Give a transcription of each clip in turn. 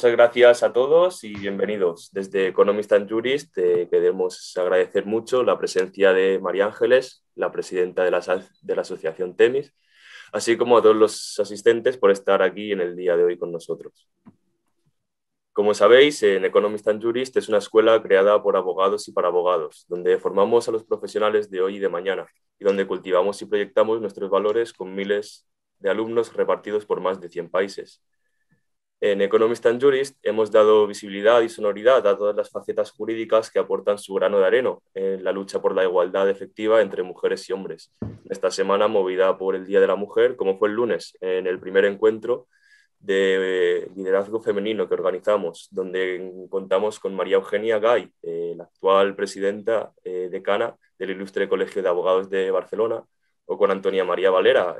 muchas gracias a todos y bienvenidos. Desde Economist and Jurist queremos agradecer mucho la presencia de María Ángeles, la presidenta de la Asociación Temis, así como a todos los asistentes por estar aquí en el día de hoy con nosotros. Como sabéis, en Economist and Jurist es una escuela creada por abogados y para abogados, donde formamos a los profesionales de hoy y de mañana, y donde cultivamos y proyectamos nuestros valores con miles de alumnos repartidos por más de 100 países. En Economist and Jurist hemos dado visibilidad y sonoridad a todas las facetas jurídicas que aportan su grano de arena en la lucha por la igualdad efectiva entre mujeres y hombres. Esta semana, movida por el Día de la Mujer, como fue el lunes, en el primer encuentro de liderazgo femenino que organizamos, donde contamos con María Eugenia Gay, la actual presidenta decana del Ilustre Colegio de Abogados de Barcelona, o con Antonia María Valera,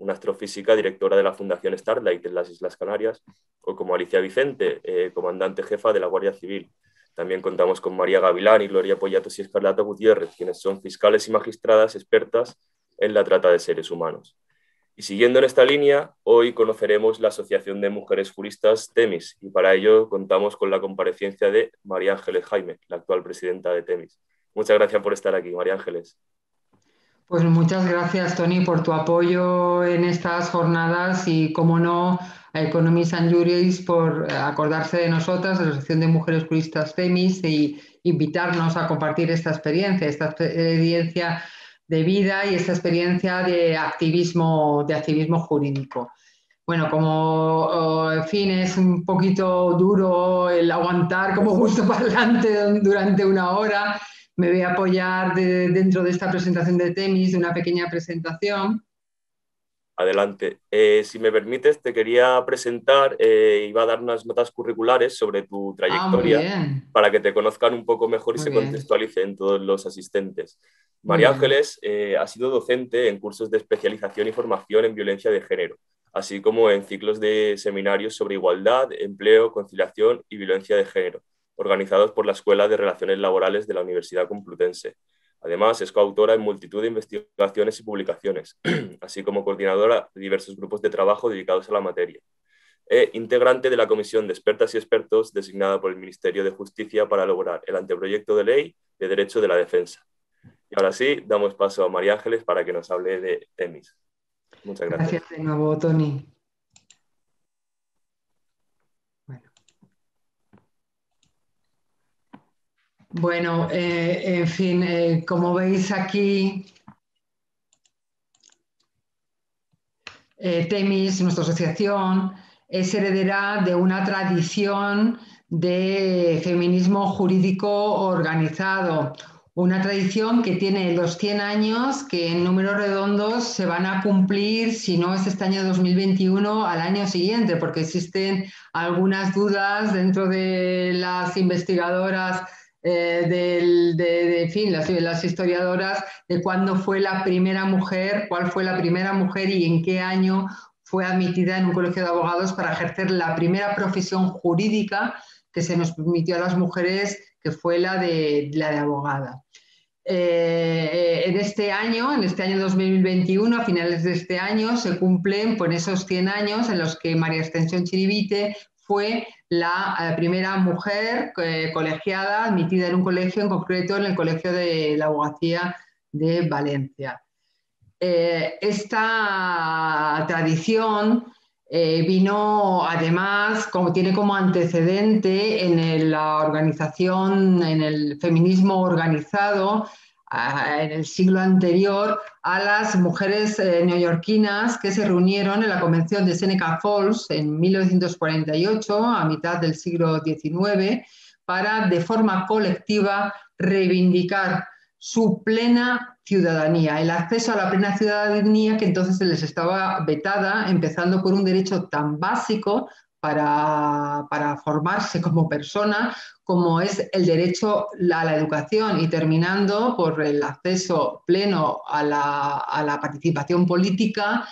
una astrofísica directora de la Fundación Starlight en las Islas Canarias, o como Alicia Vicente, comandante jefa de la Guardia Civil. También contamos con María Gavilán y Gloria Pollatos y Escarlata Gutiérrez, quienes son fiscales y magistradas expertas en la trata de seres humanos. Y siguiendo en esta línea, hoy conoceremos la Asociación de Mujeres Juristas Temis, y para ello contamos con la comparecencia de María Ángeles Jaime, la actual presidenta de Temis. Muchas gracias por estar aquí, María Ángeles. Pues muchas gracias, Tony, por tu apoyo en estas jornadas y, como no, a Economist and Jurist por acordarse de nosotras, de la Asociación de Mujeres Juristas Temis, y invitarnos a compartir esta experiencia de vida y esta experiencia de activismo jurídico. Bueno, como en fin, es un poquito duro el aguantar como gusto parlante durante una hora. Me voy a apoyar dentro de esta presentación de Temis, de una pequeña presentación. Adelante. Si me permites, te quería presentar, iba a dar unas notas curriculares sobre tu trayectoria para que te conozcan un poco mejor y se contextualicen todos los asistentes. María Ángeles ha sido docente en cursos de especialización y formación en violencia de género, así como en ciclos de seminarios sobre igualdad, empleo, conciliación y violencia de género, organizados por la Escuela de Relaciones Laborales de la Universidad Complutense. Además, es coautora en multitud de investigaciones y publicaciones, así como coordinadora de diversos grupos de trabajo dedicados a la materia. Integrante de la Comisión de Expertas y Expertos designada por el Ministerio de Justicia para elaborar el anteproyecto de ley de Derecho de la Defensa. Y ahora sí, damos paso a María Ángeles para que nos hable de Temis. Muchas gracias. Gracias de nuevo, Tony. Bueno, en fin, como veis aquí, Temis, nuestra asociación, es heredera de una tradición de feminismo jurídico organizado, una tradición que tiene los 100 años que en números redondos se van a cumplir, si no es este año 2021, al año siguiente, porque existen algunas dudas dentro de las investigadoras, en fin, las historiadoras, de cuándo fue la primera mujer, cuál fue la primera mujer y en qué año fue admitida en un colegio de abogados para ejercer la primera profesión jurídica que se nos permitió a las mujeres, que fue la de abogada. En este año 2021, a finales de este año, se cumplen pues, esos 100 años en los que María Ascensión Chirivite fue la primera mujer colegiada, admitida en un colegio, en concreto en el Colegio de la Abogacía de Valencia. Esta tradición vino además, tiene como antecedente en la organización, en el feminismo organizado en el siglo anterior, a las mujeres neoyorquinas que se reunieron en la Convención de Seneca Falls en 1948, a mitad del siglo XIX, para de forma colectiva reivindicar su plena ciudadanía, el acceso a la plena ciudadanía que entonces se les estaba vetada, empezando por un derecho tan básico para formarse como persona, como es el derecho a la educación, y terminando por el acceso pleno a la participación política,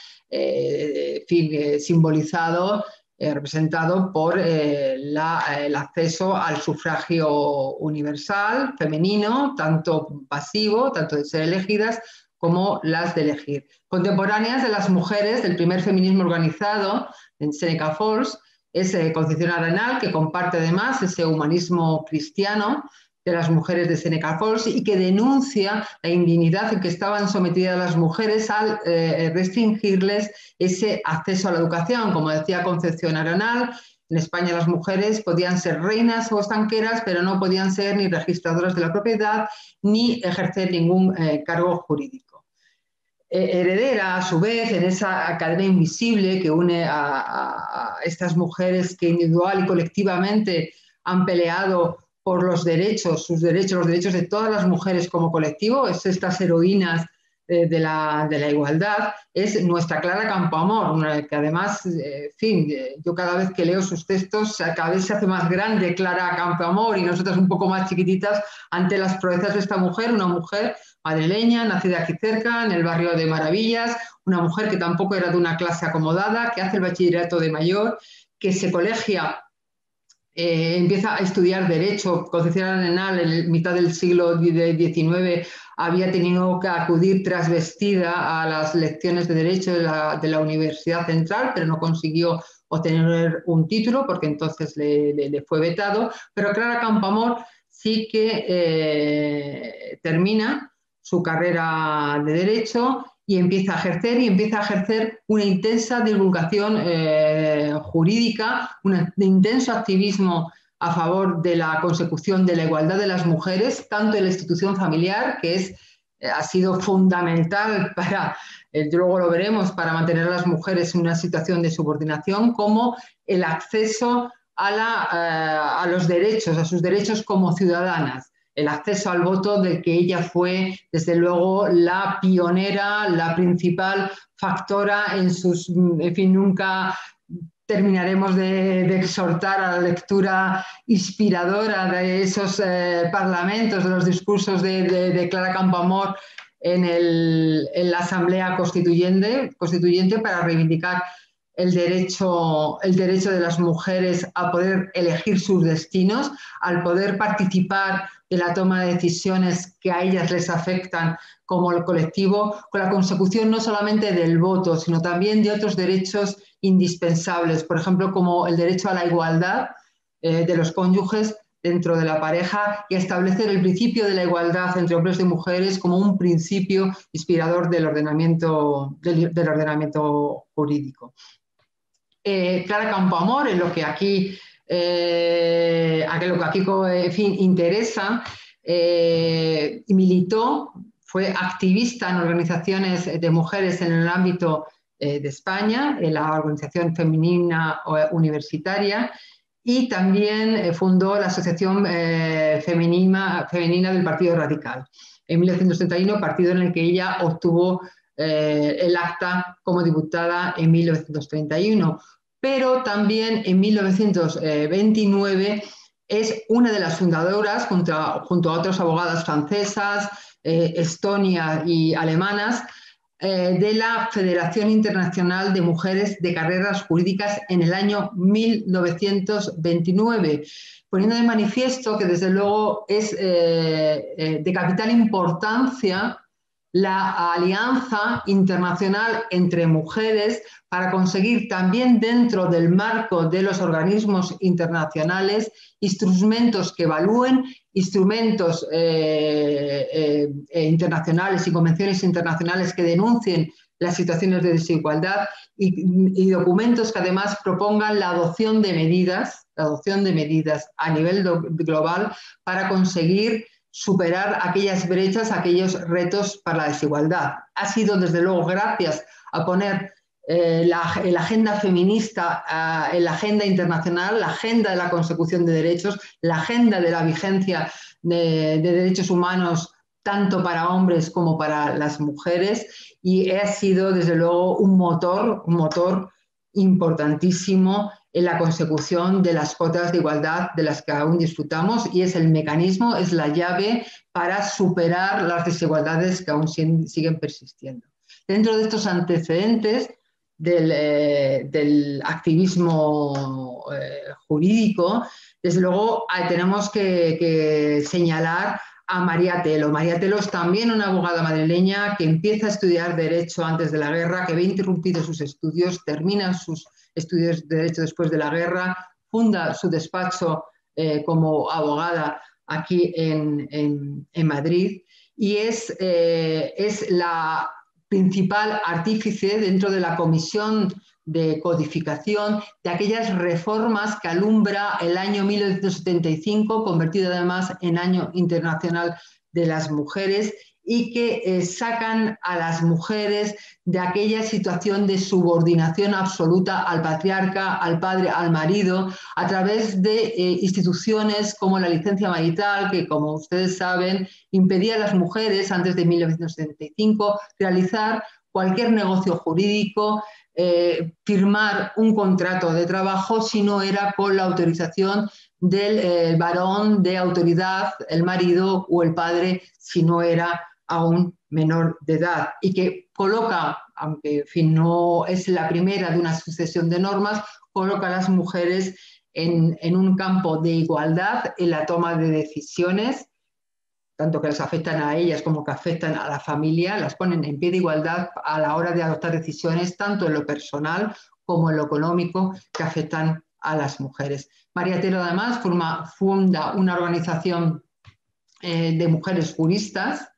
simbolizado, representado por el acceso al sufragio universal femenino, tanto pasivo, tanto de ser elegidas, como las de elegir. Contemporáneas de las mujeres del primer feminismo organizado en Seneca Falls, es Concepción Arenal, que comparte además ese humanismo cristiano de las mujeres de Seneca Falls y que denuncia la indignidad en que estaban sometidas las mujeres al restringirles ese acceso a la educación. Como decía Concepción Arenal, en España las mujeres podían ser reinas o estanqueras, pero no podían ser ni registradoras de la propiedad ni ejercer ningún cargo jurídico. Heredera, a su vez, en esa cadena invisible que une a estas mujeres que individual y colectivamente han peleado por los derechos, sus derechos, los derechos de todas las mujeres como colectivo, es estas heroínas de la igualdad, es nuestra Clara Campoamor, que además, en fin, yo cada vez que leo sus textos, cada vez se hace más grande Clara Campoamor y nosotras un poco más chiquititas ante las proezas de esta mujer, una mujer madrileña, nacida aquí cerca, en el barrio de Maravillas, una mujer que tampoco era de una clase acomodada, que hace el bachillerato de mayor, que se colegia, empieza a estudiar Derecho. Concepción Arenal, en mitad del siglo XIX, había tenido que acudir trasvestida a las lecciones de Derecho de la Universidad Central, pero no consiguió obtener un título porque entonces le fue vetado. Pero Clara Campoamor sí que termina su carrera de Derecho y empieza a ejercer una intensa divulgación jurídica, un intenso activismo a favor de la consecución de la igualdad de las mujeres, tanto en la institución familiar, que ha sido fundamental para, luego lo veremos, para mantener a las mujeres en una situación de subordinación, como el acceso a los derechos, a sus derechos como ciudadanas. El acceso al voto, de que ella fue, desde luego, la pionera, la principal factora en sus... En fin, nunca terminaremos de exhortar a la lectura inspiradora de esos parlamentos, de los discursos de Clara Campoamor en la Asamblea Constituyente para reivindicar el derecho de las mujeres a poder elegir sus destinos, al poder participar de la toma de decisiones que a ellas les afectan como el colectivo, con la consecución no solamente del voto, sino también de otros derechos indispensables, por ejemplo, como el derecho a la igualdad de los cónyuges dentro de la pareja y establecer el principio de la igualdad entre hombres y mujeres como un principio inspirador del ordenamiento jurídico. Clara Campoamor, en lo que aquí, en fin, interesa, militó, fue activista en organizaciones de mujeres en el ámbito de España, en la Organización Femenina Universitaria, y también fundó la Asociación Femenina del Partido Radical. En 1931, partido en el que ella obtuvo el acta como diputada en 1931. Pero también en 1929 es una de las fundadoras, junto a otras abogadas francesas, estonias y alemanas, de la Federación Internacional de Mujeres de Carreras Jurídicas en el año 1929, poniendo de manifiesto que desde luego es de capital importancia la alianza internacional entre mujeres para conseguir también dentro del marco de los organismos internacionales instrumentos que evalúen, instrumentos internacionales y convenciones internacionales que denuncien las situaciones de desigualdad y documentos que además propongan la adopción de medidas a nivel global para conseguir superar aquellas brechas, aquellos retos para la desigualdad. Ha sido, desde luego, gracias a poner la agenda feminista en la agenda internacional, la agenda de la consecución de derechos, la agenda de la vigencia de derechos humanos tanto para hombres como para las mujeres, y ha sido, desde luego, un motor importantísimo en la consecución de las cotas de igualdad de las que aún disfrutamos, y es el mecanismo, es la llave para superar las desigualdades que aún siguen persistiendo. Dentro de estos antecedentes del activismo jurídico, desde luego tenemos que señalar a María Telo. María Telo es también una abogada madrileña que empieza a estudiar Derecho antes de la guerra, que ve interrumpidos sus estudios, termina sus estudió Derecho después de la guerra, funda su despacho como abogada aquí en Madrid y es la principal artífice dentro de la Comisión de Codificación de aquellas reformas que alumbra el año 1975, convertido además en Año Internacional de las Mujeres, y que sacan a las mujeres de aquella situación de subordinación absoluta al patriarca, al padre, al marido, a través de instituciones como la licencia marital, que como ustedes saben, impedía a las mujeres antes de 1975 realizar cualquier negocio jurídico, firmar un contrato de trabajo si no era con la autorización del varón de autoridad, el marido o el padre, si no era aún menor de edad, y que coloca, aunque en fin, no es la primera de una sucesión de normas, coloca a las mujeres en un campo de igualdad en la toma de decisiones, tanto que les afectan a ellas como que afectan a la familia, las ponen en pie de igualdad a la hora de adoptar decisiones, tanto en lo personal como en lo económico, que afectan a las mujeres. María Otero, además, funda una organización de mujeres juristas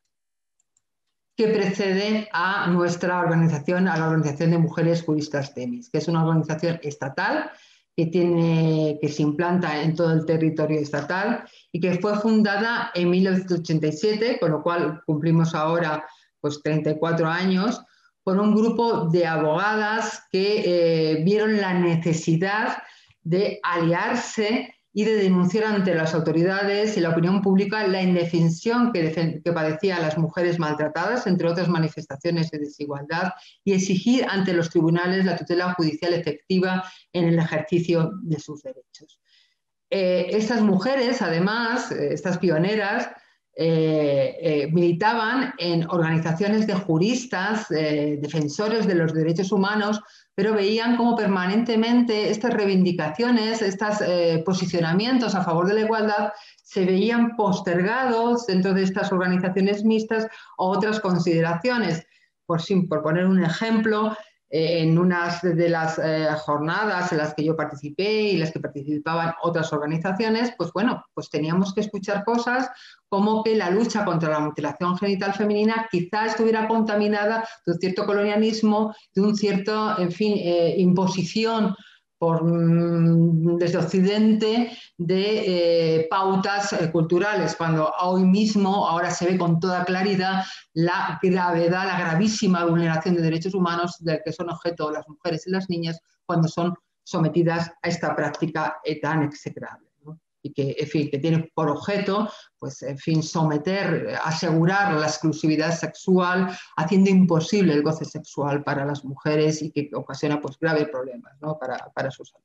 que precede a nuestra organización, a la Organización de Mujeres Juristas TEMIS, que es una organización estatal que se implanta en todo el territorio estatal y que fue fundada en 1987, con lo cual cumplimos ahora pues 34 años, por un grupo de abogadas que vieron la necesidad de aliarse y de denunciar ante las autoridades y la opinión pública la indefensión que padecían las mujeres maltratadas, entre otras manifestaciones de desigualdad, y exigir ante los tribunales la tutela judicial efectiva en el ejercicio de sus derechos. Estas mujeres, además, estas pioneras, militaban en organizaciones de juristas, defensores de los derechos humanos, pero veían como permanentemente estas reivindicaciones, estos posicionamientos a favor de la igualdad se veían postergados dentro de estas organizaciones mixtas a otras consideraciones. Por poner un ejemplo, en unas de las jornadas en las que yo participé y las que participaban otras organizaciones, pues bueno, pues teníamos que escuchar cosas como que la lucha contra la mutilación genital femenina quizá estuviera contaminada de un cierto colonialismo, de un cierto, en fin, imposición desde Occidente de pautas culturales, cuando hoy mismo, ahora se ve con toda claridad la gravedad, la gravísima vulneración de derechos humanos del que son objeto las mujeres y las niñas cuando son sometidas a esta práctica tan execrable, ¿no? Y que, en fin, que tiene por objeto, pues, en fin, asegurar la exclusividad sexual, haciendo imposible el goce sexual para las mujeres y que ocasiona, pues, graves problemas, ¿no? para su salud.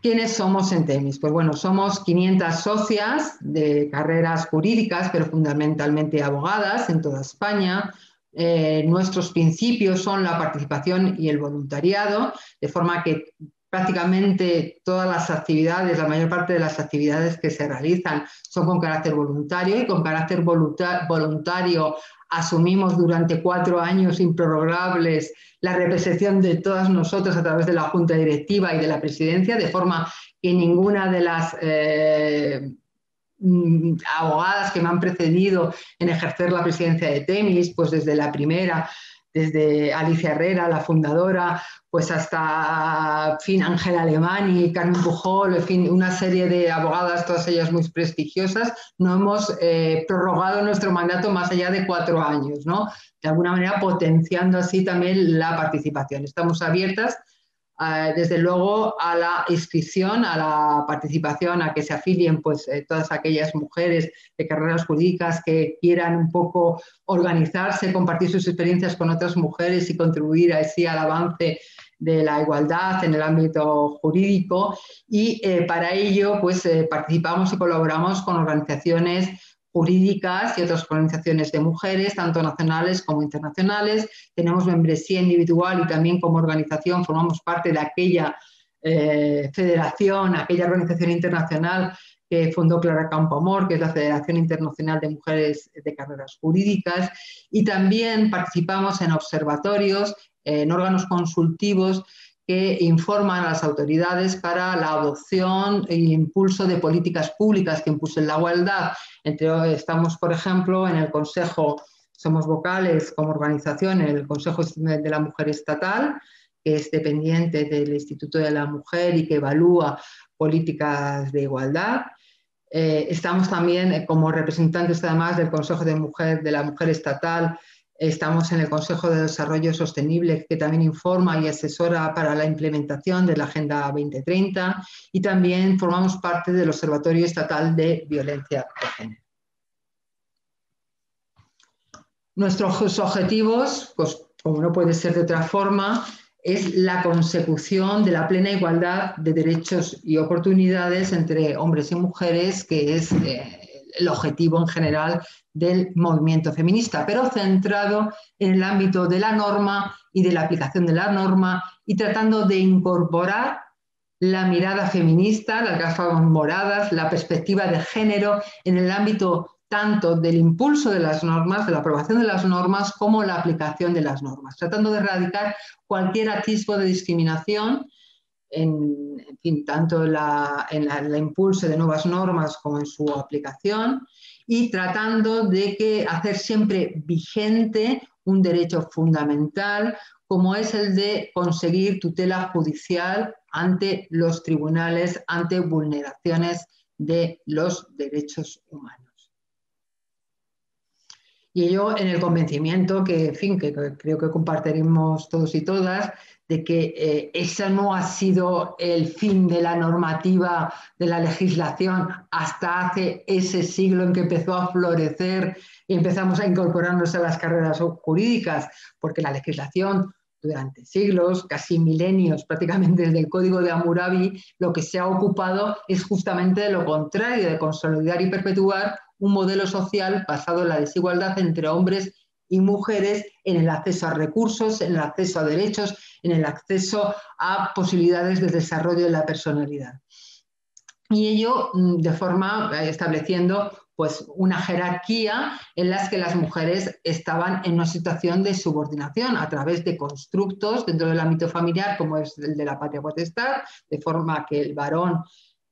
¿Quiénes somos en TEMIS? Pues bueno, somos 500 socias de carreras jurídicas, pero fundamentalmente abogadas en toda España. Nuestros principios son la participación y el voluntariado, de forma que prácticamente todas las actividades, la mayor parte de las actividades que se realizan son con carácter voluntario, y con carácter voluntario asumimos durante 4 años improrrogables la representación de todas nosotras a través de la Junta Directiva y de la Presidencia, de forma que ninguna de las abogadas que me han precedido en ejercer la presidencia de TEMIS, pues desde la primera, desde Alicia Herrera, la fundadora, pues hasta, en fin, Ángela Alemany, Carmen Pujol, en fin, una serie de abogadas, todas ellas muy prestigiosas, no hemos prorrogado nuestro mandato más allá de 4 años, ¿no? De alguna manera potenciando así también la participación. Estamos abiertas, desde luego, a la inscripción, a la participación, a que se afilien pues, todas aquellas mujeres de carreras jurídicas que quieran un poco organizarse, compartir sus experiencias con otras mujeres y contribuir así al avance de la igualdad en el ámbito jurídico. Y para ello pues, participamos y colaboramos con organizaciones jurídicas y otras organizaciones de mujeres, tanto nacionales como internacionales. Tenemos membresía individual y también como organización formamos parte de aquella federación, aquella organización internacional que fundó Clara Campoamor, que es la Federación Internacional de Mujeres de Carreras Jurídicas, y también participamos en observatorios en órganos consultivos que informan a las autoridades para la adopción e impulso de políticas públicas que impulsen la igualdad. Estamos, por ejemplo, en el Consejo, somos vocales como organización en el Consejo de la Mujer Estatal, que es dependiente del Instituto de la Mujer y que evalúa políticas de igualdad. Estamos también como representantes además del Consejo de la Mujer Estatal. Estamos en el Consejo de Desarrollo Sostenible, que también informa y asesora para la implementación de la Agenda 2030, y también formamos parte del Observatorio Estatal de Violencia de Género. Nuestros objetivos, pues como no puede ser de otra forma, es la consecución de la plena igualdad de derechos y oportunidades entre hombres y mujeres, que es el objetivo en general del movimiento feminista, pero centrado en el ámbito de la norma y de la aplicación de la norma y tratando de incorporar la mirada feminista, las gafas moradas, la perspectiva de género en el ámbito tanto del impulso de las normas, de la aprobación de las normas, como la aplicación de las normas, tratando de erradicar cualquier atisbo de discriminación, en fin, tanto en el impulso de nuevas normas como en su aplicación, y tratando de hacer siempre vigente un derecho fundamental, como es el de conseguir tutela judicial ante los tribunales, ante vulneraciones de los derechos humanos. Y ello en el convencimiento que, en fin, que creo que compartiremos todos y todas, de que ese no ha sido el fin de la normativa, de la legislación, hasta hace ese siglo en que empezó a florecer y empezamos a incorporarnos a las carreras jurídicas, porque la legislación durante siglos, casi milenios, prácticamente desde el Código de Hammurabi, lo que se ha ocupado es justamente de lo contrario, de consolidar y perpetuar un modelo social basado en la desigualdad entre hombres y mujeres en el acceso a recursos, en el acceso a derechos, en el acceso a posibilidades de desarrollo de la personalidad. Y ello de forma estableciendo pues, una jerarquía en las que las mujeres estaban en una situación de subordinación a través de constructos dentro del ámbito familiar, como es el de la patria potestad, de forma que el varón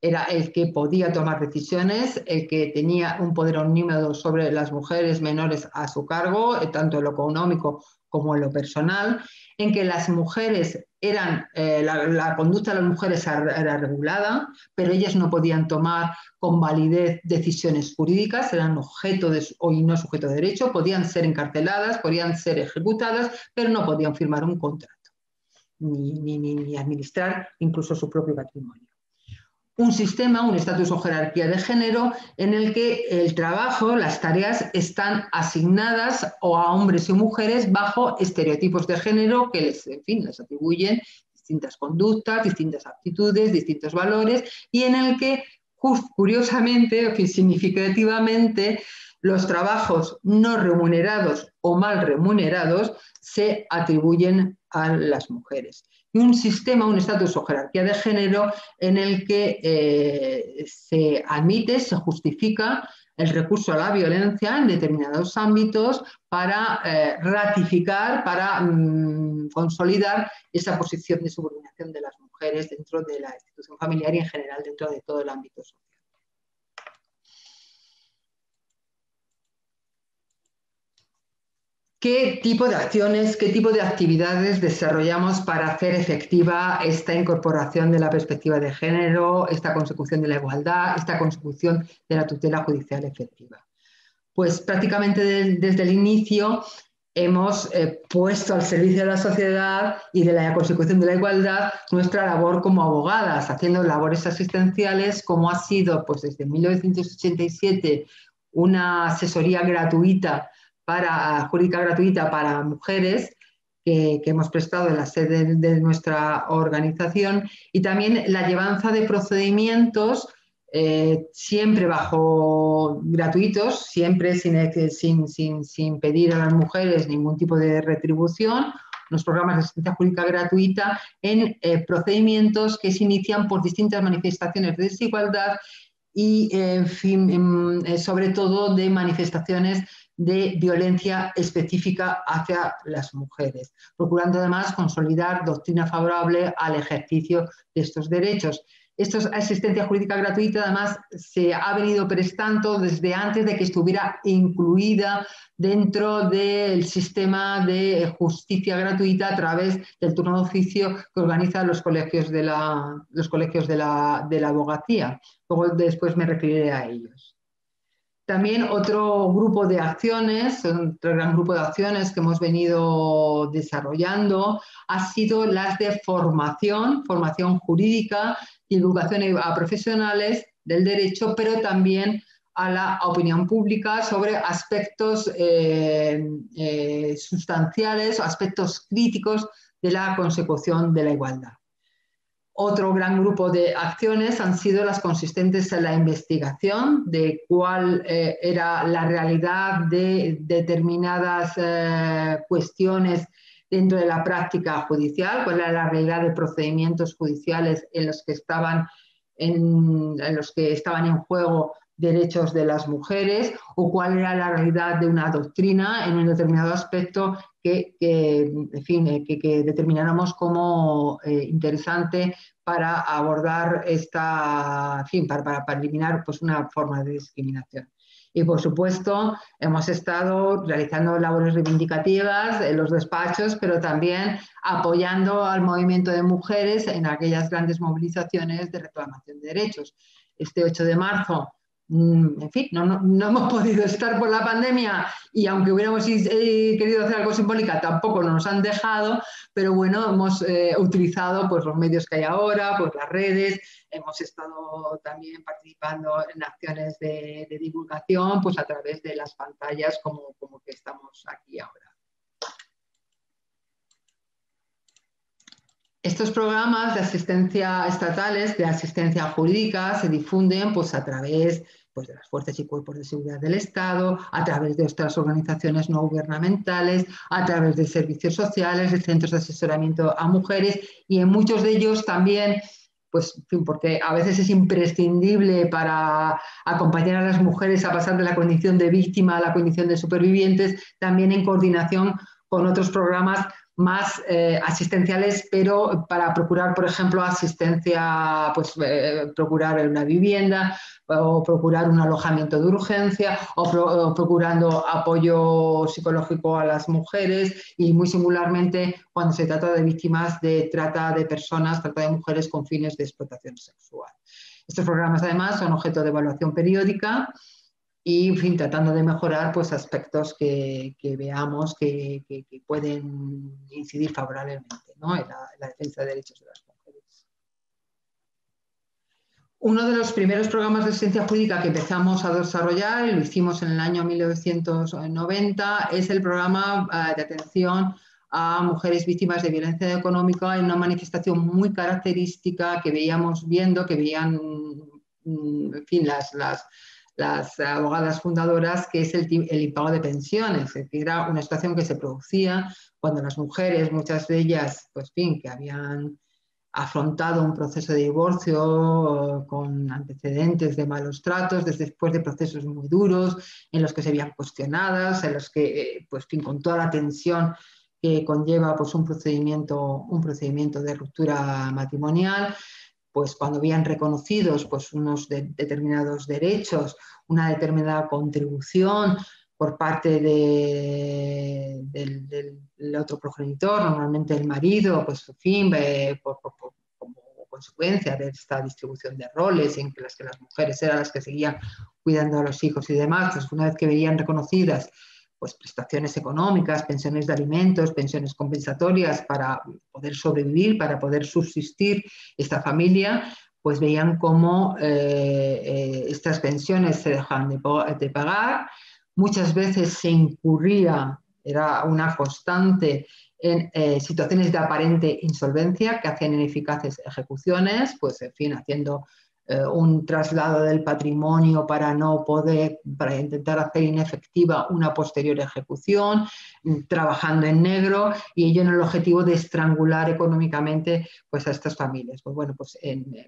era el que podía tomar decisiones, el que tenía un poder omnímodo sobre las mujeres menores a su cargo, tanto en lo económico como en lo personal, en que las mujeres eran, la conducta de las mujeres era regulada, pero ellas no podían tomar con validez decisiones jurídicas, eran objeto y no sujeto de derecho, podían ser encarceladas, podían ser ejecutadas, pero no podían firmar un contrato, ni administrar incluso su propio patrimonio. Un sistema, un estatus o jerarquía de género en el que el trabajo, las tareas están asignadas a hombres y mujeres bajo estereotipos de género que les atribuyen distintas conductas, distintas actitudes, distintos valores, y en el que curiosamente, significativamente, los trabajos no remunerados o mal remunerados se atribuyen a las mujeres. Y un sistema, un estatus o jerarquía de género en el que se admite, se justifica el recurso a la violencia en determinados ámbitos para ratificar, para consolidar esa posición de subordinación de las mujeres dentro de la institución familiar y en general dentro de todo el ámbito social. ¿Qué tipo de acciones, qué tipo de actividades desarrollamos para hacer efectiva esta incorporación de la perspectiva de género, esta consecución de la igualdad, esta consecución de la tutela judicial efectiva? Pues prácticamente desde el inicio hemos puesto al servicio de la sociedad y de la consecución de la igualdad nuestra labor como abogadas, haciendo labores asistenciales, como ha sido pues, desde 1987 una asesoría gratuita jurídica gratuita para mujeres que hemos prestado en la sede de nuestra organización, y también la llevanza de procedimientos siempre gratuitos, siempre sin pedir a las mujeres ningún tipo de retribución, los programas de asistencia jurídica gratuita en procedimientos que se inician por distintas manifestaciones de desigualdad y, en fin, sobre todo de manifestaciones de violencia específica hacia las mujeres, procurando además consolidar doctrina favorable al ejercicio de estos derechos. Esta asistencia jurídica gratuita además se ha venido prestando desde antes de que estuviera incluida dentro del sistema de justicia gratuita a través del turno de oficio que organizan los colegios de la abogacía. Luego después me referiré a ellos. También otro grupo de acciones, otro gran grupo de acciones que hemos venido desarrollando ha sido las de formación jurídica, divulgación a profesionales del derecho, pero también a la opinión pública sobre aspectos sustanciales, aspectos críticos de la consecución de la igualdad. Otro gran grupo de acciones han sido las consistentes en la investigación de cuál era la realidad de determinadas cuestiones dentro de la práctica judicial, cuál era la realidad de procedimientos judiciales en los que estaban en juego derechos de las mujeres, o cuál era la realidad de una doctrina en un determinado aspecto que determináramos como interesante para abordar para eliminar pues, una forma de discriminación. Y, por supuesto, hemos estado realizando labores reivindicativas en los despachos, pero también apoyando al movimiento de mujeres en aquellas grandes movilizaciones de reclamación de derechos. Este 8 de marzo, en fin, no hemos podido estar por la pandemia y aunque hubiéramos querido hacer algo simbólica, tampoco nos han dejado, pero bueno, hemos utilizado pues, los medios que hay ahora, pues, las redes, hemos estado también participando en acciones de divulgación pues, a través de las pantallas como que estamos aquí ahora. Estos programas de asistencia estatales, de asistencia jurídica, se difunden pues, a través pues, de las fuerzas y cuerpos de seguridad del Estado, a través de otras organizaciones no gubernamentales, a través de servicios sociales, de centros de asesoramiento a mujeres y en muchos de ellos también, pues, en fin, porque a veces es imprescindible para acompañar a las mujeres a pasar de la condición de víctima a la condición de supervivientes, también en coordinación con otros programas más asistenciales, pero para procurar, por ejemplo, asistencia, pues procurar una vivienda o procurar un alojamiento de urgencia o procurando apoyo psicológico a las mujeres y muy singularmente cuando se trata de víctimas de trata de personas, trata de mujeres con fines de explotación sexual. Estos programas además son objeto de evaluación periódica y, en fin, tratando de mejorar pues, aspectos que veamos que pueden incidir favorablemente, ¿no? en la defensa de derechos de las mujeres. Uno de los primeros programas de asistencia jurídica que empezamos a desarrollar, y lo hicimos en el año 1990, es el programa de atención a mujeres víctimas de violencia económica en una manifestación muy característica que veían, en fin, las abogadas fundadoras, que es el impago de pensiones, que era una situación que se producía cuando las mujeres, muchas de ellas, pues fin, que habían afrontado un proceso de divorcio con antecedentes de malos tratos, después de procesos muy duros, en los que se veían cuestionadas, en los que, pues fin, con toda la tensión que conlleva pues, un procedimiento de ruptura matrimonial, pues cuando habían reconocidos pues, unos determinados derechos, una determinada contribución por parte del otro progenitor, normalmente el marido, pues en fin, como consecuencia de esta distribución de roles en las que las mujeres eran las que seguían cuidando a los hijos y demás, pues una vez que veían reconocidas pues prestaciones económicas, pensiones de alimentos, pensiones compensatorias para poder sobrevivir, para poder subsistir esta familia, pues veían cómo estas pensiones se dejaban de pagar. Muchas veces se incurría, era una constante, en situaciones de aparente insolvencia que hacían ineficaces ejecuciones, pues en fin, haciendo un traslado del patrimonio para intentar hacer inefectiva una posterior ejecución, trabajando en negro, y ello en el objetivo de estrangular económicamente pues, a estas familias. Pues bueno, pues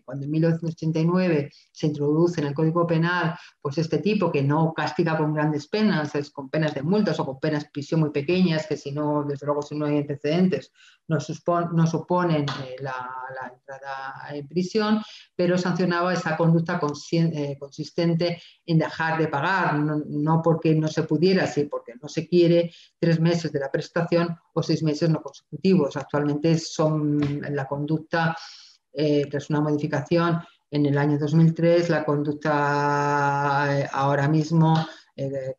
cuando en 1989 se introduce en el Código Penal pues este tipo que no castiga con grandes penas, es con penas de multas o con penas de prisión muy pequeñas, que si no, desde luego, si no hay antecedentes, no suponen la entrada en prisión, pero sancionaba esa conducta consistente en dejar de pagar, no porque no se pudiera, sino porque no se quiere, 3 meses de la prestación o 6 meses no consecutivos. Actualmente son la conducta, tras una modificación en el año 2003, la conducta ahora mismo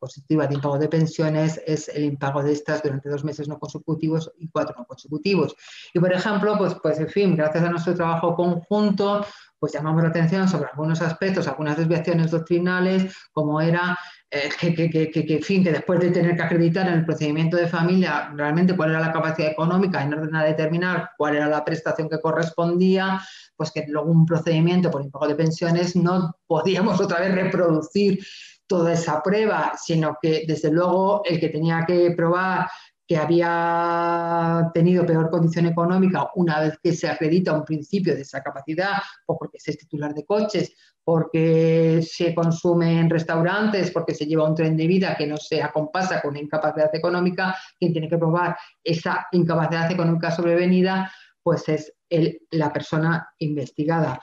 constitutiva de impago de pensiones es el impago de estas durante 2 meses no consecutivos y 4 no consecutivos. Y, por ejemplo, pues en fin, gracias a nuestro trabajo conjunto, pues llamamos la atención sobre algunos aspectos, algunas desviaciones doctrinales, como era que después de tener que acreditar en el procedimiento de familia realmente cuál era la capacidad económica en orden a determinar cuál era la prestación que correspondía, pues que luego un procedimiento por impago de pensiones no podíamos otra vez reproducir toda esa prueba, sino que desde luego el que tenía que probar que había tenido peor condición económica una vez que se acredita un principio de esa capacidad, o porque se es titular de coches, porque se consume en restaurantes, porque se lleva un tren de vida que no se acompasa con una incapacidad económica, quien tiene que probar esa incapacidad económica sobrevenida, pues es la persona investigada.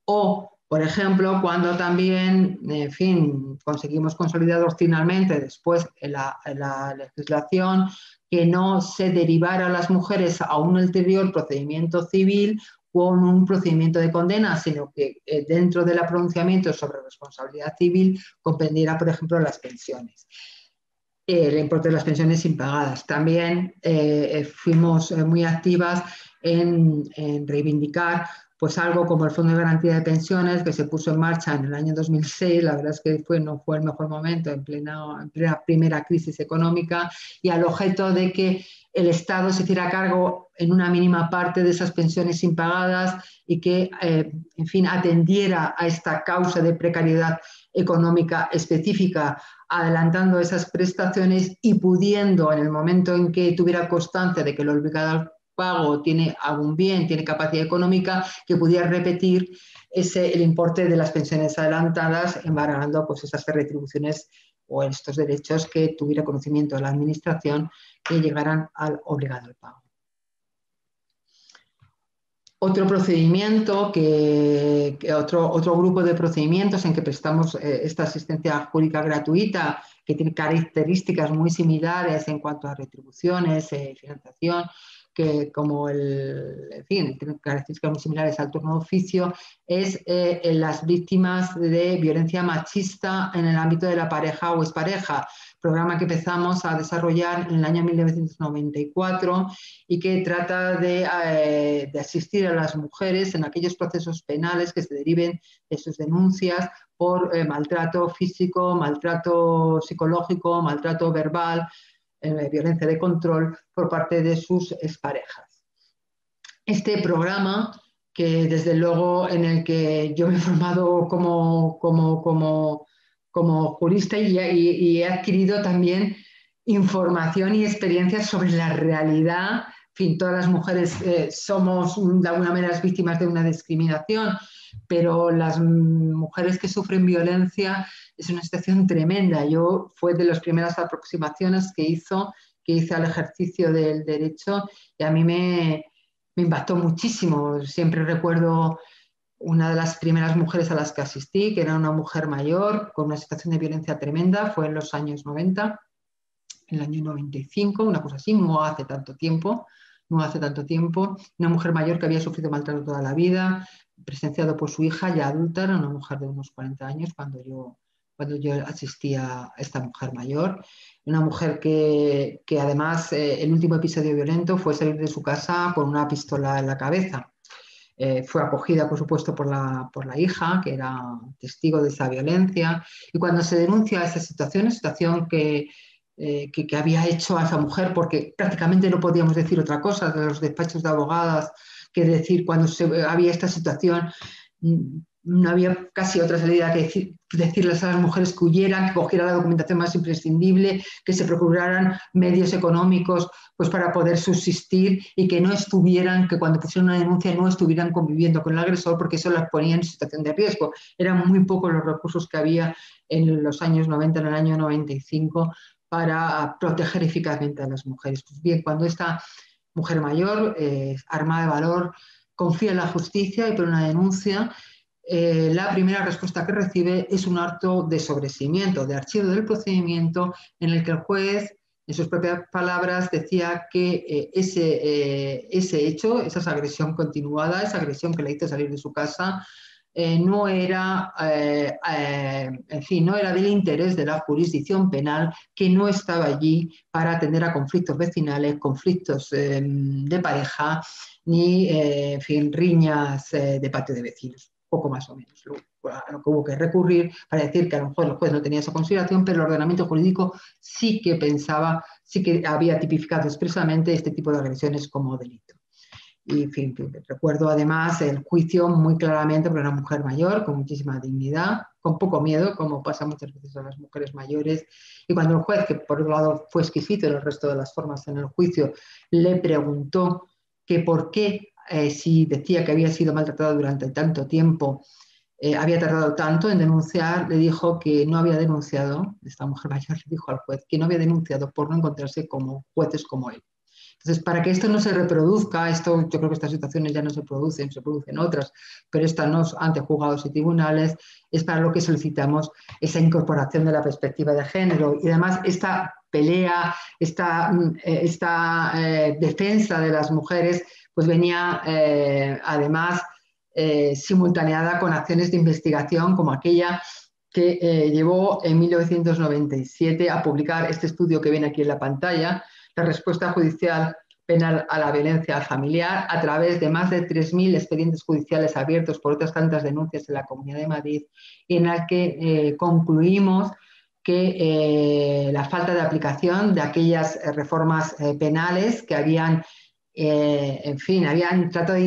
O, por ejemplo, cuando también, en fin, conseguimos consolidar doctrinalmente después en la legislación que no se derivara a las mujeres a un ulterior procedimiento civil con un procedimiento de condena, sino que dentro del pronunciamiento sobre responsabilidad civil comprendiera, por ejemplo, las pensiones. El importe de las pensiones impagadas. También fuimos muy activas en reivindicar pues algo como el Fondo de Garantía de Pensiones, que se puso en marcha en el año 2006, la verdad es que no fue el mejor momento, en plena primera crisis económica, y al objeto de que el Estado se hiciera cargo en una mínima parte de esas pensiones impagadas y que, en fin, atendiera a esta causa de precariedad económica específica, adelantando esas prestaciones y pudiendo, en el momento en que tuviera constancia de que el obligado al pago tiene algún bien, tiene capacidad económica, que pudiera repetir el importe de las pensiones adelantadas, embargando pues esas retribuciones o estos derechos que tuviera conocimiento de la administración que llegaran al obligado al pago. Otro procedimiento, otro grupo de procedimientos en que prestamos esta asistencia jurídica gratuita, que tiene características muy similares en cuanto a retribuciones, financiación, que como tiene características muy similares al turno de oficio, es las víctimas de violencia machista en el ámbito de la pareja o expareja, programa que empezamos a desarrollar en el año 1994 y que trata de asistir a las mujeres en aquellos procesos penales que se deriven de sus denuncias por maltrato físico, maltrato psicológico, maltrato verbal, violencia de control por parte de sus exparejas. Este programa, que desde luego en el que yo me he formado como jurista y he adquirido también información y experiencias sobre la realidad. En fin, todas las mujeres somos de alguna manera víctimas de una discriminación, pero las mujeres que sufren violencia es una situación tremenda. Fue de las primeras aproximaciones que hice al ejercicio del derecho y a mí me impactó muchísimo. Siempre recuerdo una de las primeras mujeres a las que asistí, que era una mujer mayor con una situación de violencia tremenda, fue en los años 90, en el año 95, una cosa así, no hace tanto tiempo, una mujer mayor que había sufrido maltrato toda la vida, presenciado por su hija ya adulta, era una mujer de unos 40 años cuando yo asistí a esta mujer mayor, una mujer que además el último episodio violento fue salir de su casa con una pistola en la cabeza. Fue acogida, por supuesto, por la hija, que era testigo de esa violencia, y cuando se denuncia esa situación que había hecho a esa mujer, porque prácticamente no podíamos decir otra cosa de los despachos de abogadas que decir cuando había esta situación no había casi otra salida que decirles a las mujeres que huyeran, que cogieran la documentación más imprescindible, que se procuraran medios económicos pues, para poder subsistir y que no estuvieran, que cuando pusieron una denuncia no estuvieran conviviendo con el agresor porque eso las ponía en situación de riesgo. Eran muy pocos los recursos que había en los años 90, en el año 95, para proteger eficazmente a las mujeres. Pues bien, cuando esta mujer mayor, armada de valor, confía en la justicia y por una denuncia, la primera respuesta que recibe es un acto de sobreseimiento, de archivo del procedimiento, en el que el juez, en sus propias palabras, decía que ese hecho, esa agresión continuada, esa agresión que le hizo salir de su casa, no era, en fin, no era del interés de la jurisdicción penal, que no estaba allí para atender a conflictos vecinales, conflictos de pareja, ni, en fin, riñas de patio de vecinos, poco más o menos. A lo que hubo que recurrir para decir que a lo mejor el juez no tenía esa consideración, pero el ordenamiento jurídico sí que pensaba, sí que había tipificado expresamente este tipo de agresiones como delito. Y en fin, recuerdo además el juicio muy claramente por una mujer mayor, con muchísima dignidad, con poco miedo, como pasa muchas veces a las mujeres mayores. Y cuando el juez, que por un lado fue exquisito en el resto de las formas en el juicio, le preguntó que por qué, si decía que había sido maltratada durante tanto tiempo, había tardado tanto en denunciar, le dijo que no había denunciado, esta mujer mayor le dijo al juez, que no había denunciado por no encontrarse como jueces como él. Entonces, para que esto no se reproduzca, yo creo que estas situaciones ya no se producen otras, pero estas no ante juzgados y tribunales, es para lo que solicitamos esa incorporación de la perspectiva de género. Y además esta pelea, esta defensa de las mujeres, pues venía además simultaneada con acciones de investigación como aquella que llevó en 1997 a publicar este estudio que viene aquí en la pantalla, la respuesta judicial penal a la violencia familiar, a través de más de 3.000 expedientes judiciales abiertos por otras tantas denuncias en la Comunidad de Madrid, en la que concluimos que la falta de aplicación de aquellas reformas penales que habían, en fin, habían tratado de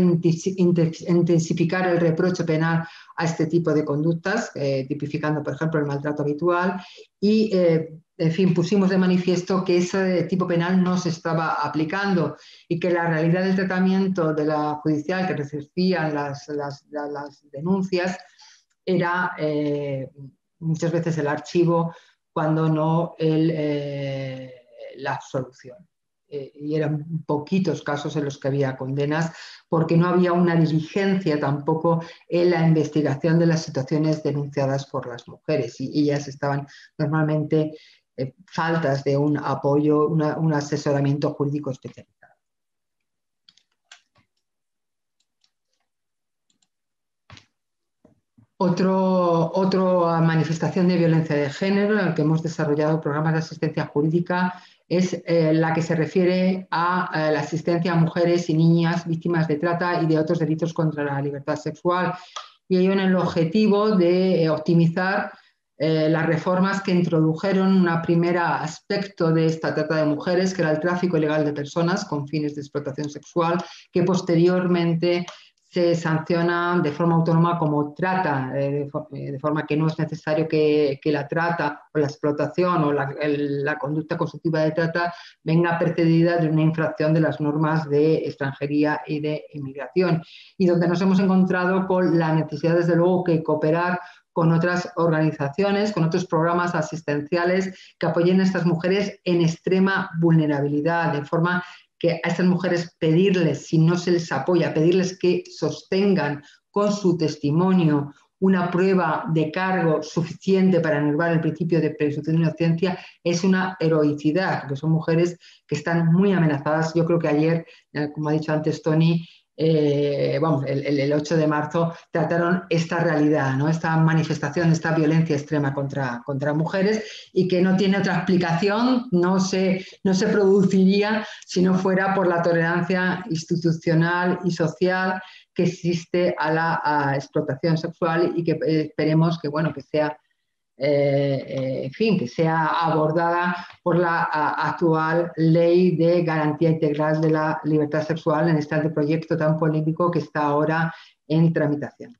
intensificar el reproche penal a este tipo de conductas, tipificando, por ejemplo, el maltrato habitual y, en fin, pusimos de manifiesto que ese tipo penal no se estaba aplicando y que la realidad del tratamiento de la judicial que recibían las denuncias era muchas veces el archivo, cuando no la absolución. Y eran poquitos casos en los que había condenas, porque no había una diligencia tampoco en la investigación de las situaciones denunciadas por las mujeres, y ellas estaban normalmente faltas de un apoyo, un asesoramiento jurídico especializado. Otra manifestación de violencia de género en la que hemos desarrollado programas de asistencia jurídica es la que se refiere a la asistencia a mujeres y niñas víctimas de trata y de otros delitos contra la libertad sexual. Y ello en el objetivo de optimizar las reformas que introdujeron un primer aspecto de esta trata de mujeres, que era el tráfico ilegal de personas con fines de explotación sexual, que posteriormente se sanciona de forma autónoma como trata, de forma que no es necesario que la trata o la explotación o la conducta constitutiva de trata venga precedida de una infracción de las normas de extranjería y de inmigración. Y donde nos hemos encontrado con la necesidad, desde luego, que cooperar con otras organizaciones, con otros programas asistenciales que apoyen a estas mujeres en extrema vulnerabilidad, de forma que a estas mujeres pedirles, si no se les apoya, pedirles que sostengan con su testimonio una prueba de cargo suficiente para enervar el principio de presunción de inocencia, es una heroicidad, porque son mujeres que están muy amenazadas. Yo creo que ayer, como ha dicho antes Tony, el 8 de marzo trataron esta realidad, ¿no? Esta manifestación, esta violencia extrema contra mujeres, y que no tiene otra explicación, no se produciría si no fuera por la tolerancia institucional y social que existe a la explotación sexual, y que esperemos que, bueno, que sea en fin, que sea abordada por la actual Ley de Garantía Integral de la Libertad Sexual, en este proyecto tan polémico que está ahora en tramitación.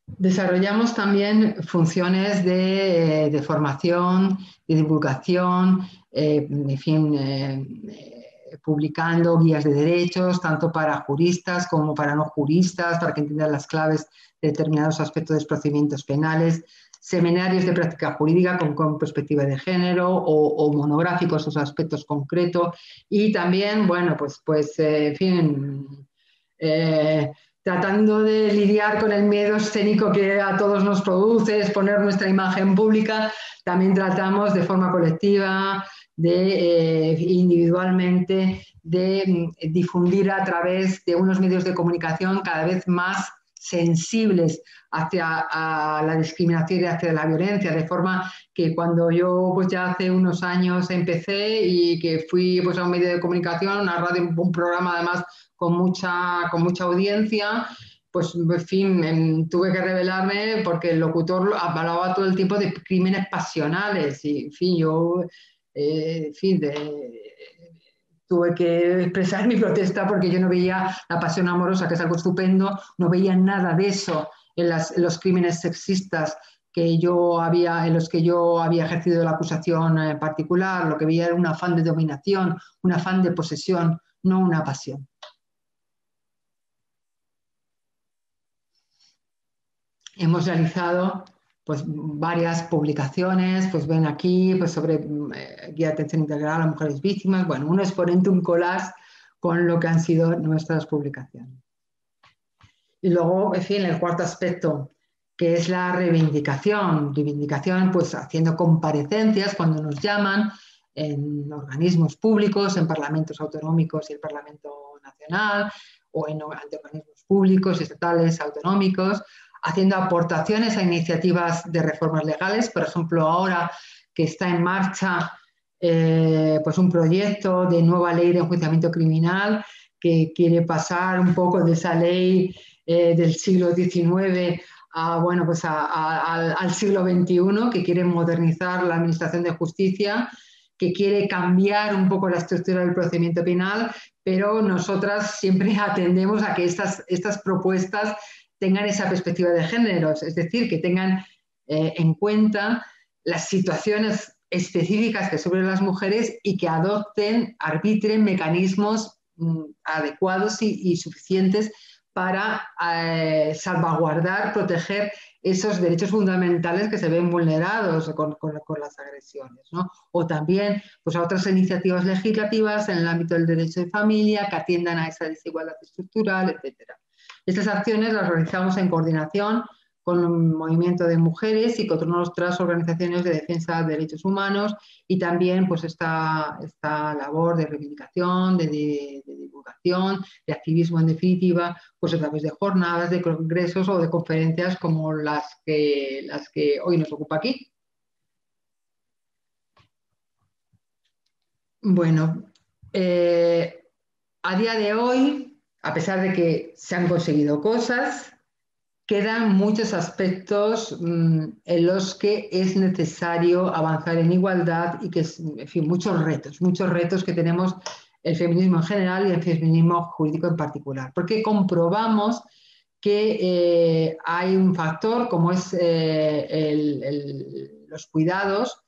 Desarrollamos también funciones de formación, de divulgación, en fin, publicando guías de derechos, tanto para juristas como para no juristas, para que entiendan las claves de determinados aspectos de los procedimientos penales, seminarios de práctica jurídica con perspectiva de género o monográficos esos aspectos concretos y también, bueno, en fin, tratando de lidiar con el miedo escénico que a todos nos produce, exponer nuestra imagen pública, también tratamos de forma colectiva, individualmente, de difundir a través de unos medios de comunicación cada vez más sensibles hacia la discriminación y hacia la violencia, de forma que cuando yo pues ya hace unos años empecé y que fui pues a un medio de comunicación, una radio, un programa además con mucha audiencia, pues en fin, tuve que revelarme porque el locutor hablaba todo el tiempo de crímenes pasionales y en fin, yo en fin, tuve que expresar mi protesta porque yo no veía la pasión amorosa, que es algo estupendo, no veía nada de eso en los crímenes sexistas en los que yo había ejercido la acusación particular. Lo que veía era un afán de dominación, un afán de posesión, no una pasión. Hemos realizado pues varias publicaciones, pues ven aquí, pues sobre guía de atención integral a mujeres víctimas, bueno, un exponente, un collage con lo que han sido nuestras publicaciones. Y luego, en fin, el cuarto aspecto, que es la reivindicación, pues haciendo comparecencias cuando nos llaman en organismos públicos, en parlamentos autonómicos y el Parlamento Nacional, o ante organismos públicos, estatales, autonómicos, haciendo aportaciones a iniciativas de reformas legales. Por ejemplo, ahora que está en marcha pues un proyecto de nueva ley de enjuiciamiento criminal que quiere pasar un poco de esa ley del siglo XIX al siglo XXI, que quiere modernizar la administración de justicia, que quiere cambiar un poco la estructura del procedimiento penal, pero nosotras siempre atendemos a que estas propuestas tengan esa perspectiva de géneros, es decir, que tengan en cuenta las situaciones específicas que sufren las mujeres y que arbitren mecanismos adecuados y suficientes para salvaguardar, proteger esos derechos fundamentales que se ven vulnerados con las agresiones, ¿no? O también pues, a otras iniciativas legislativas en el ámbito del derecho de familia que atiendan a esa desigualdad estructural, etcétera. Estas acciones las realizamos en coordinación con un movimiento de mujeres y con otras organizaciones de defensa de derechos humanos y también pues esta labor de reivindicación, de divulgación, de activismo en definitiva, pues a través de jornadas, de congresos o de conferencias como las que hoy nos ocupa aquí. Bueno, a día de hoy, a pesar de que se han conseguido cosas, quedan muchos aspectos en los que es necesario avanzar en igualdad y que, en fin, muchos retos que tenemos el feminismo en general y el feminismo jurídico en particular, porque comprobamos que hay un factor como es los cuidados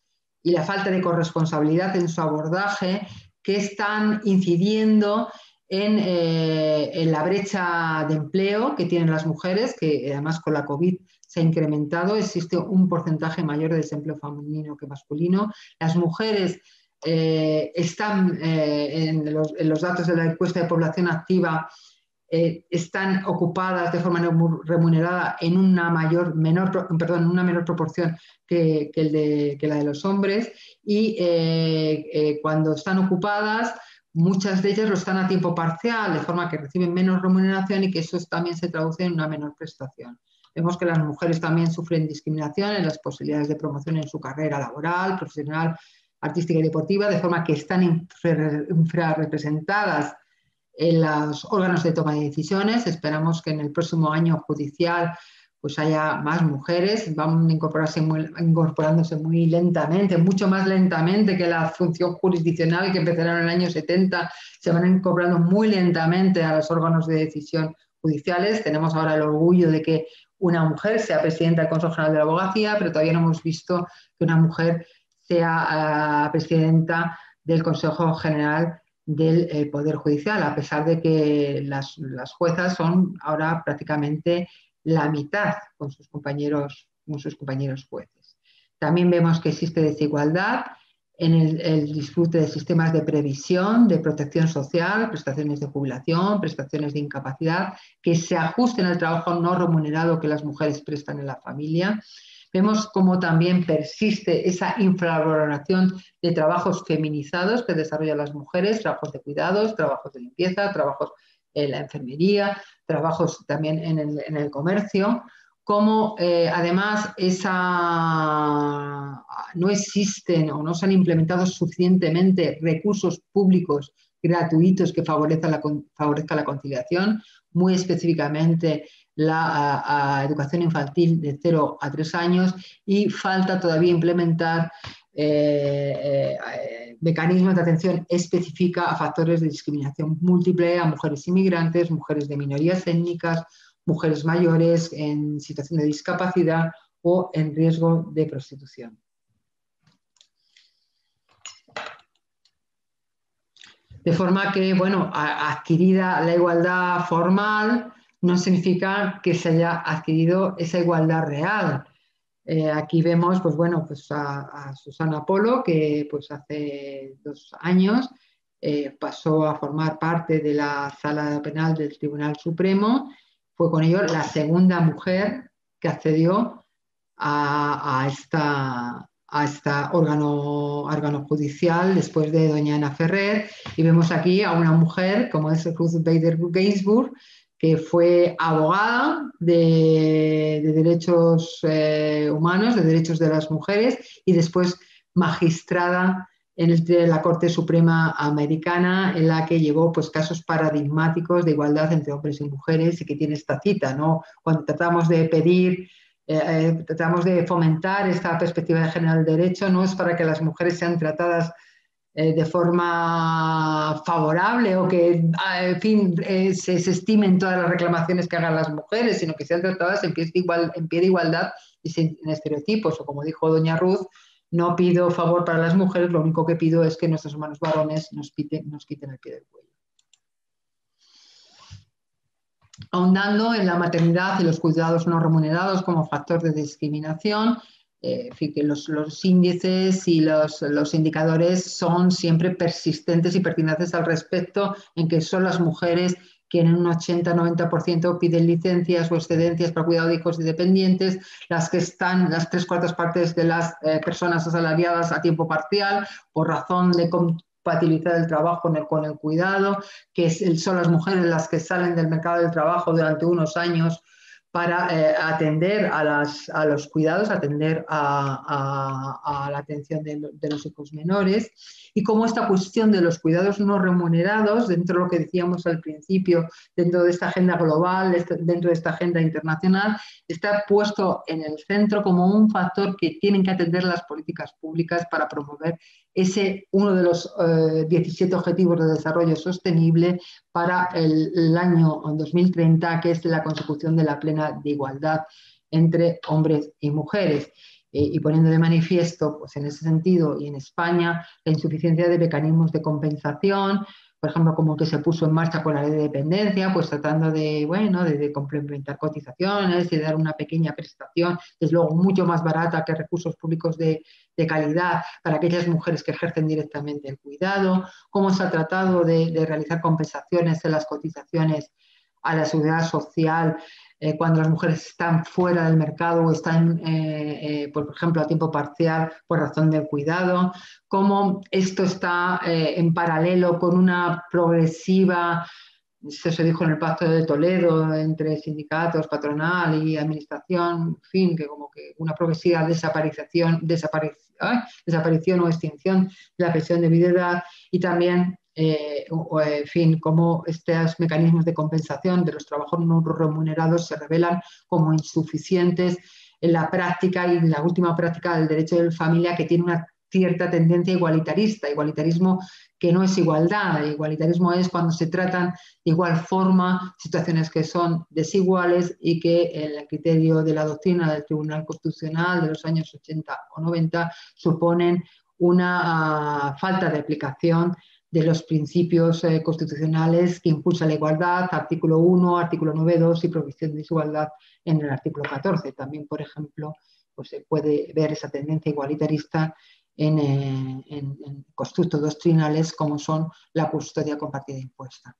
y la falta de corresponsabilidad en su abordaje que están incidiendo en la brecha de empleo que tienen las mujeres, que además con la COVID se ha incrementado, existe un porcentaje mayor de desempleo femenino que masculino. Las mujeres están en los datos de la encuesta de población activa, están ocupadas de forma remunerada en una menor proporción que la de los hombres y cuando están ocupadas muchas de ellas lo están a tiempo parcial, de forma que reciben menos remuneración y que eso también se traduce en una menor prestación. Vemos que las mujeres también sufren discriminación en las posibilidades de promoción en su carrera laboral, profesional, artística y deportiva, de forma que están infrarrepresentadas en los órganos de toma de decisiones. Esperamos que en el próximo año judicial pues haya más mujeres, van incorporándose muy lentamente, mucho más lentamente que la función jurisdiccional que empezaron en el año 70, se van incorporando muy lentamente a los órganos de decisión judiciales. Tenemos ahora el orgullo de que una mujer sea presidenta del Consejo General de la Abogacía, pero todavía no hemos visto que una mujer sea presidenta del Consejo General del Poder Judicial, a pesar de que las juezas son ahora prácticamente la mitad con sus compañeros jueces. También vemos que existe desigualdad en el disfrute de sistemas de previsión, de protección social, prestaciones de jubilación, prestaciones de incapacidad, que se ajusten al trabajo no remunerado que las mujeres prestan en la familia. Vemos cómo también persiste esa infravaloración de trabajos feminizados que desarrollan las mujeres, trabajos de cuidados, trabajos de limpieza, trabajos en la enfermería, trabajos también en el comercio, como además no existen o no se han implementado suficientemente recursos públicos gratuitos que favorezcan la conciliación, muy específicamente la educación infantil de 0 a 3 años, y falta todavía implementar mecanismos de atención específica a factores de discriminación múltiple, a mujeres inmigrantes, mujeres de minorías étnicas, mujeres mayores en situación de discapacidad o en riesgo de prostitución. De forma que, bueno, adquirida la igualdad formal, no significa que se haya adquirido esa igualdad real. Aquí vemos, pues bueno, pues a Susana Polo, que pues hace 2 años pasó a formar parte de la Sala Penal del Tribunal Supremo. Fue con ello la segunda mujer que accedió a este órgano judicial después de doña Ana Ferrer, y vemos aquí a una mujer como es Ruth Bader Ginsburg, que fue abogada de derechos humanos, de derechos de las mujeres, y después magistrada en la Corte Suprema Americana, en la que llevó pues, casos paradigmáticos de igualdad entre hombres y mujeres, y que tiene esta cita, ¿no? Cuando tratamos de pedir tratamos de fomentar esta perspectiva de género del derecho, no es para que las mujeres sean tratadas de forma favorable o que, en fin, se estimen todas las reclamaciones que hagan las mujeres, sino que sean tratadas en pie de igualdad y sin estereotipos. O como dijo doña Ruth, no pido favor para las mujeres, lo único que pido es que nuestros hermanos varones nos quiten el pie del cuello. Ahondando en la maternidad y los cuidados no remunerados como factor de discriminación, que los índices y los indicadores son siempre persistentes y pertinentes al respecto, en que son las mujeres quienes en un 80-90% piden licencias o excedencias para cuidado de hijos y dependientes, las que están las 3/4 partes de las personas asalariadas a tiempo parcial por razón de compatibilizar el trabajo con el cuidado, que son las mujeres las que salen del mercado del trabajo durante unos años para atender a los cuidados, atender a la atención de los hijos menores, y cómo esta cuestión de los cuidados no remunerados, dentro de lo que decíamos al principio, dentro de esta agenda global, dentro de esta agenda internacional, está puesto en el centro como un factor que tienen que atender las políticas públicas para promover uno de los 17 Objetivos de Desarrollo Sostenible para el año 2030, que es la consecución de la plena igualdad entre hombres y mujeres. Y poniendo de manifiesto, pues en ese sentido, y en España, la insuficiencia de mecanismos de compensación, por ejemplo, como el que se puso en marcha con la ley de dependencia, pues tratando de complementar cotizaciones y de dar una pequeña prestación, desde luego mucho más barata que recursos públicos de calidad para aquellas mujeres que ejercen directamente el cuidado, cómo se ha tratado de realizar compensaciones en las cotizaciones a la seguridad social cuando las mujeres están fuera del mercado o están, por ejemplo, a tiempo parcial por razón del cuidado, cómo esto está en paralelo con una progresiva, esto se dijo en el Pacto de Toledo entre sindicatos, patronal y administración, en fin, que como que una progresiva desaparición o extinción de la pensión de viudedad, y también en fin, cómo estos mecanismos de compensación de los trabajos no remunerados se revelan como insuficientes en la práctica y en la última práctica del derecho de familia, que tiene una cierta tendencia igualitarista, igualitarismo que no es igualdad, igualitarismo es cuando se tratan de igual forma situaciones que son desiguales y que el criterio de la doctrina del Tribunal Constitucional de los años 80 o 90 suponen una falta de aplicación de los principios constitucionales que impulsan la igualdad, artículo 1, artículo 9.2 y prohibición de desigualdad en el artículo 14. También, por ejemplo, pues se puede ver esa tendencia igualitarista en constructos doctrinales como son la custodia compartida impuesta.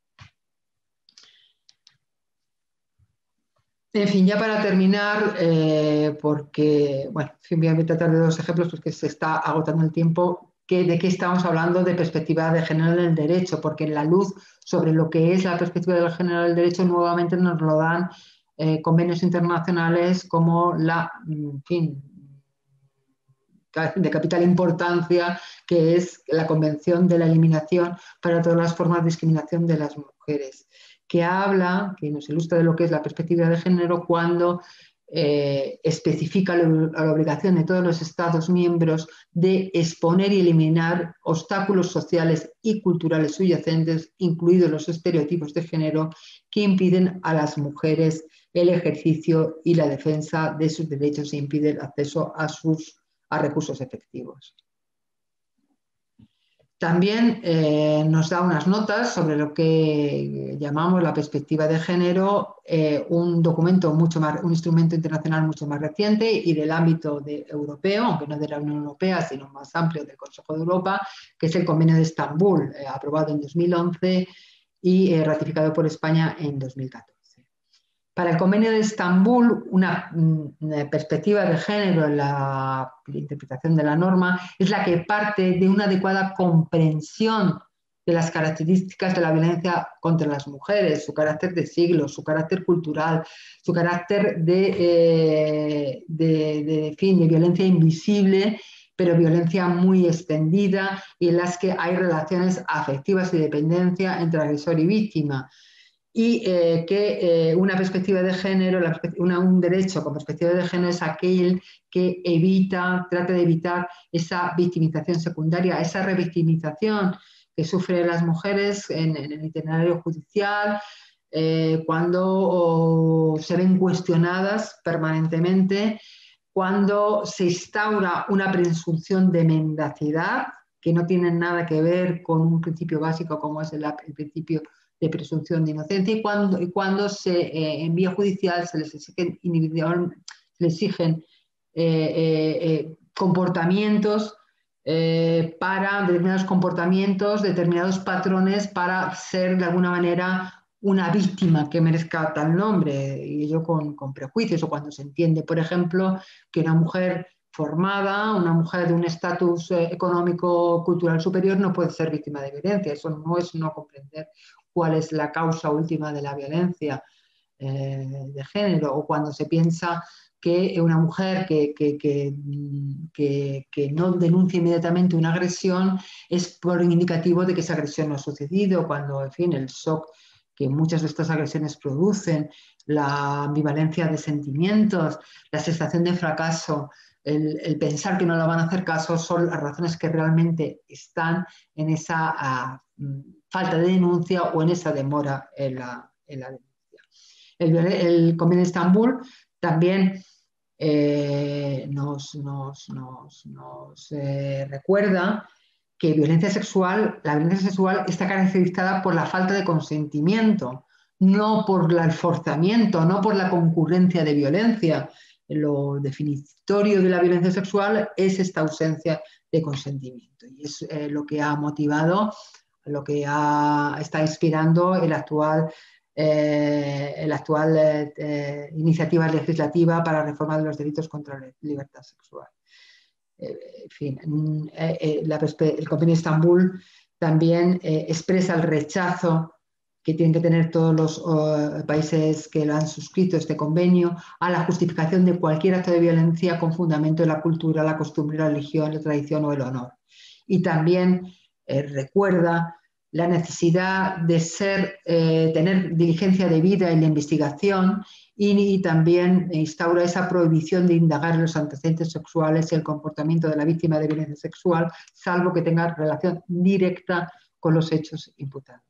En fin, ya para terminar, porque, bueno, voy a tratar de 2 ejemplos porque se está agotando el tiempo. ¿De qué estamos hablando? De perspectiva de género en el derecho, porque en la luz sobre lo que es la perspectiva de género en el derecho nuevamente nos lo dan convenios internacionales como en fin, de capital importancia, que es la Convención de la Eliminación para todas las formas de discriminación de las mujeres, que habla, que nos ilustra de lo que es la perspectiva de género cuando especifica la obligación de todos los Estados miembros de exponer y eliminar obstáculos sociales y culturales subyacentes, incluidos los estereotipos de género, que impiden a las mujeres el ejercicio y la defensa de sus derechos e impiden el acceso a recursos efectivos. También nos da unas notas sobre lo que llamamos la perspectiva de género, un documento un instrumento internacional mucho más reciente y del ámbito europeo, aunque no de la Unión Europea, sino más amplio del Consejo de Europa, que es el Convenio de Estambul, aprobado en 2011 y ratificado por España en 2014. Para el Convenio de Estambul, una perspectiva de género en la interpretación de la norma es la que parte de una adecuada comprensión de las características de la violencia contra las mujeres, su carácter de siglo, su carácter cultural, su carácter de violencia invisible, pero violencia muy extendida y en las que hay relaciones afectivas y dependencia entre agresor y víctima. Y que una perspectiva de género, un derecho con perspectiva de género es aquel que trata de evitar esa victimización secundaria, esa revictimización que sufren las mujeres en el itinerario judicial, cuando se ven cuestionadas permanentemente, cuando se instaura una presunción de mendacidad que no tiene nada que ver con un principio básico como es el principio de presunción de inocencia y cuando en vía judicial se les exigen comportamientos determinados comportamientos, determinados patrones para ser de alguna manera una víctima que merezca tal nombre, y ello con prejuicios, o cuando se entiende, por ejemplo, que una mujer formada, una mujer de un estatus económico cultural superior no puede ser víctima de violencia. Eso no es no comprender cuál es la causa última de la violencia de género, o cuando se piensa que una mujer que no denuncia inmediatamente una agresión es por un indicativo de que esa agresión no ha sucedido, cuando, en fin, el shock que muchas de estas agresiones producen, la ambivalencia de sentimientos, la sensación de fracaso, el pensar que no le van a hacer caso, son las razones que realmente están en esa falta de denuncia o en esa demora en la denuncia. El Convenio de Estambul también nos recuerda que la violencia sexual está caracterizada por la falta de consentimiento, no por el forzamiento, no por la concurrencia de violencia. Lo definitorio de la violencia sexual es esta ausencia de consentimiento y es lo que ha motivado, lo que está inspirando el actual iniciativa legislativa para reformar los delitos contra la libertad sexual. En fin, el Convenio de Estambul también expresa el rechazo que tienen que tener todos los países que lo han suscrito este convenio a la justificación de cualquier acto de violencia con fundamento en la cultura, la costumbre, la religión, la tradición o el honor. Y también recuerda la necesidad de tener diligencia debida en la investigación y también instaura esa prohibición de indagar en los antecedentes sexuales y el comportamiento de la víctima de violencia sexual, salvo que tenga relación directa con los hechos imputados.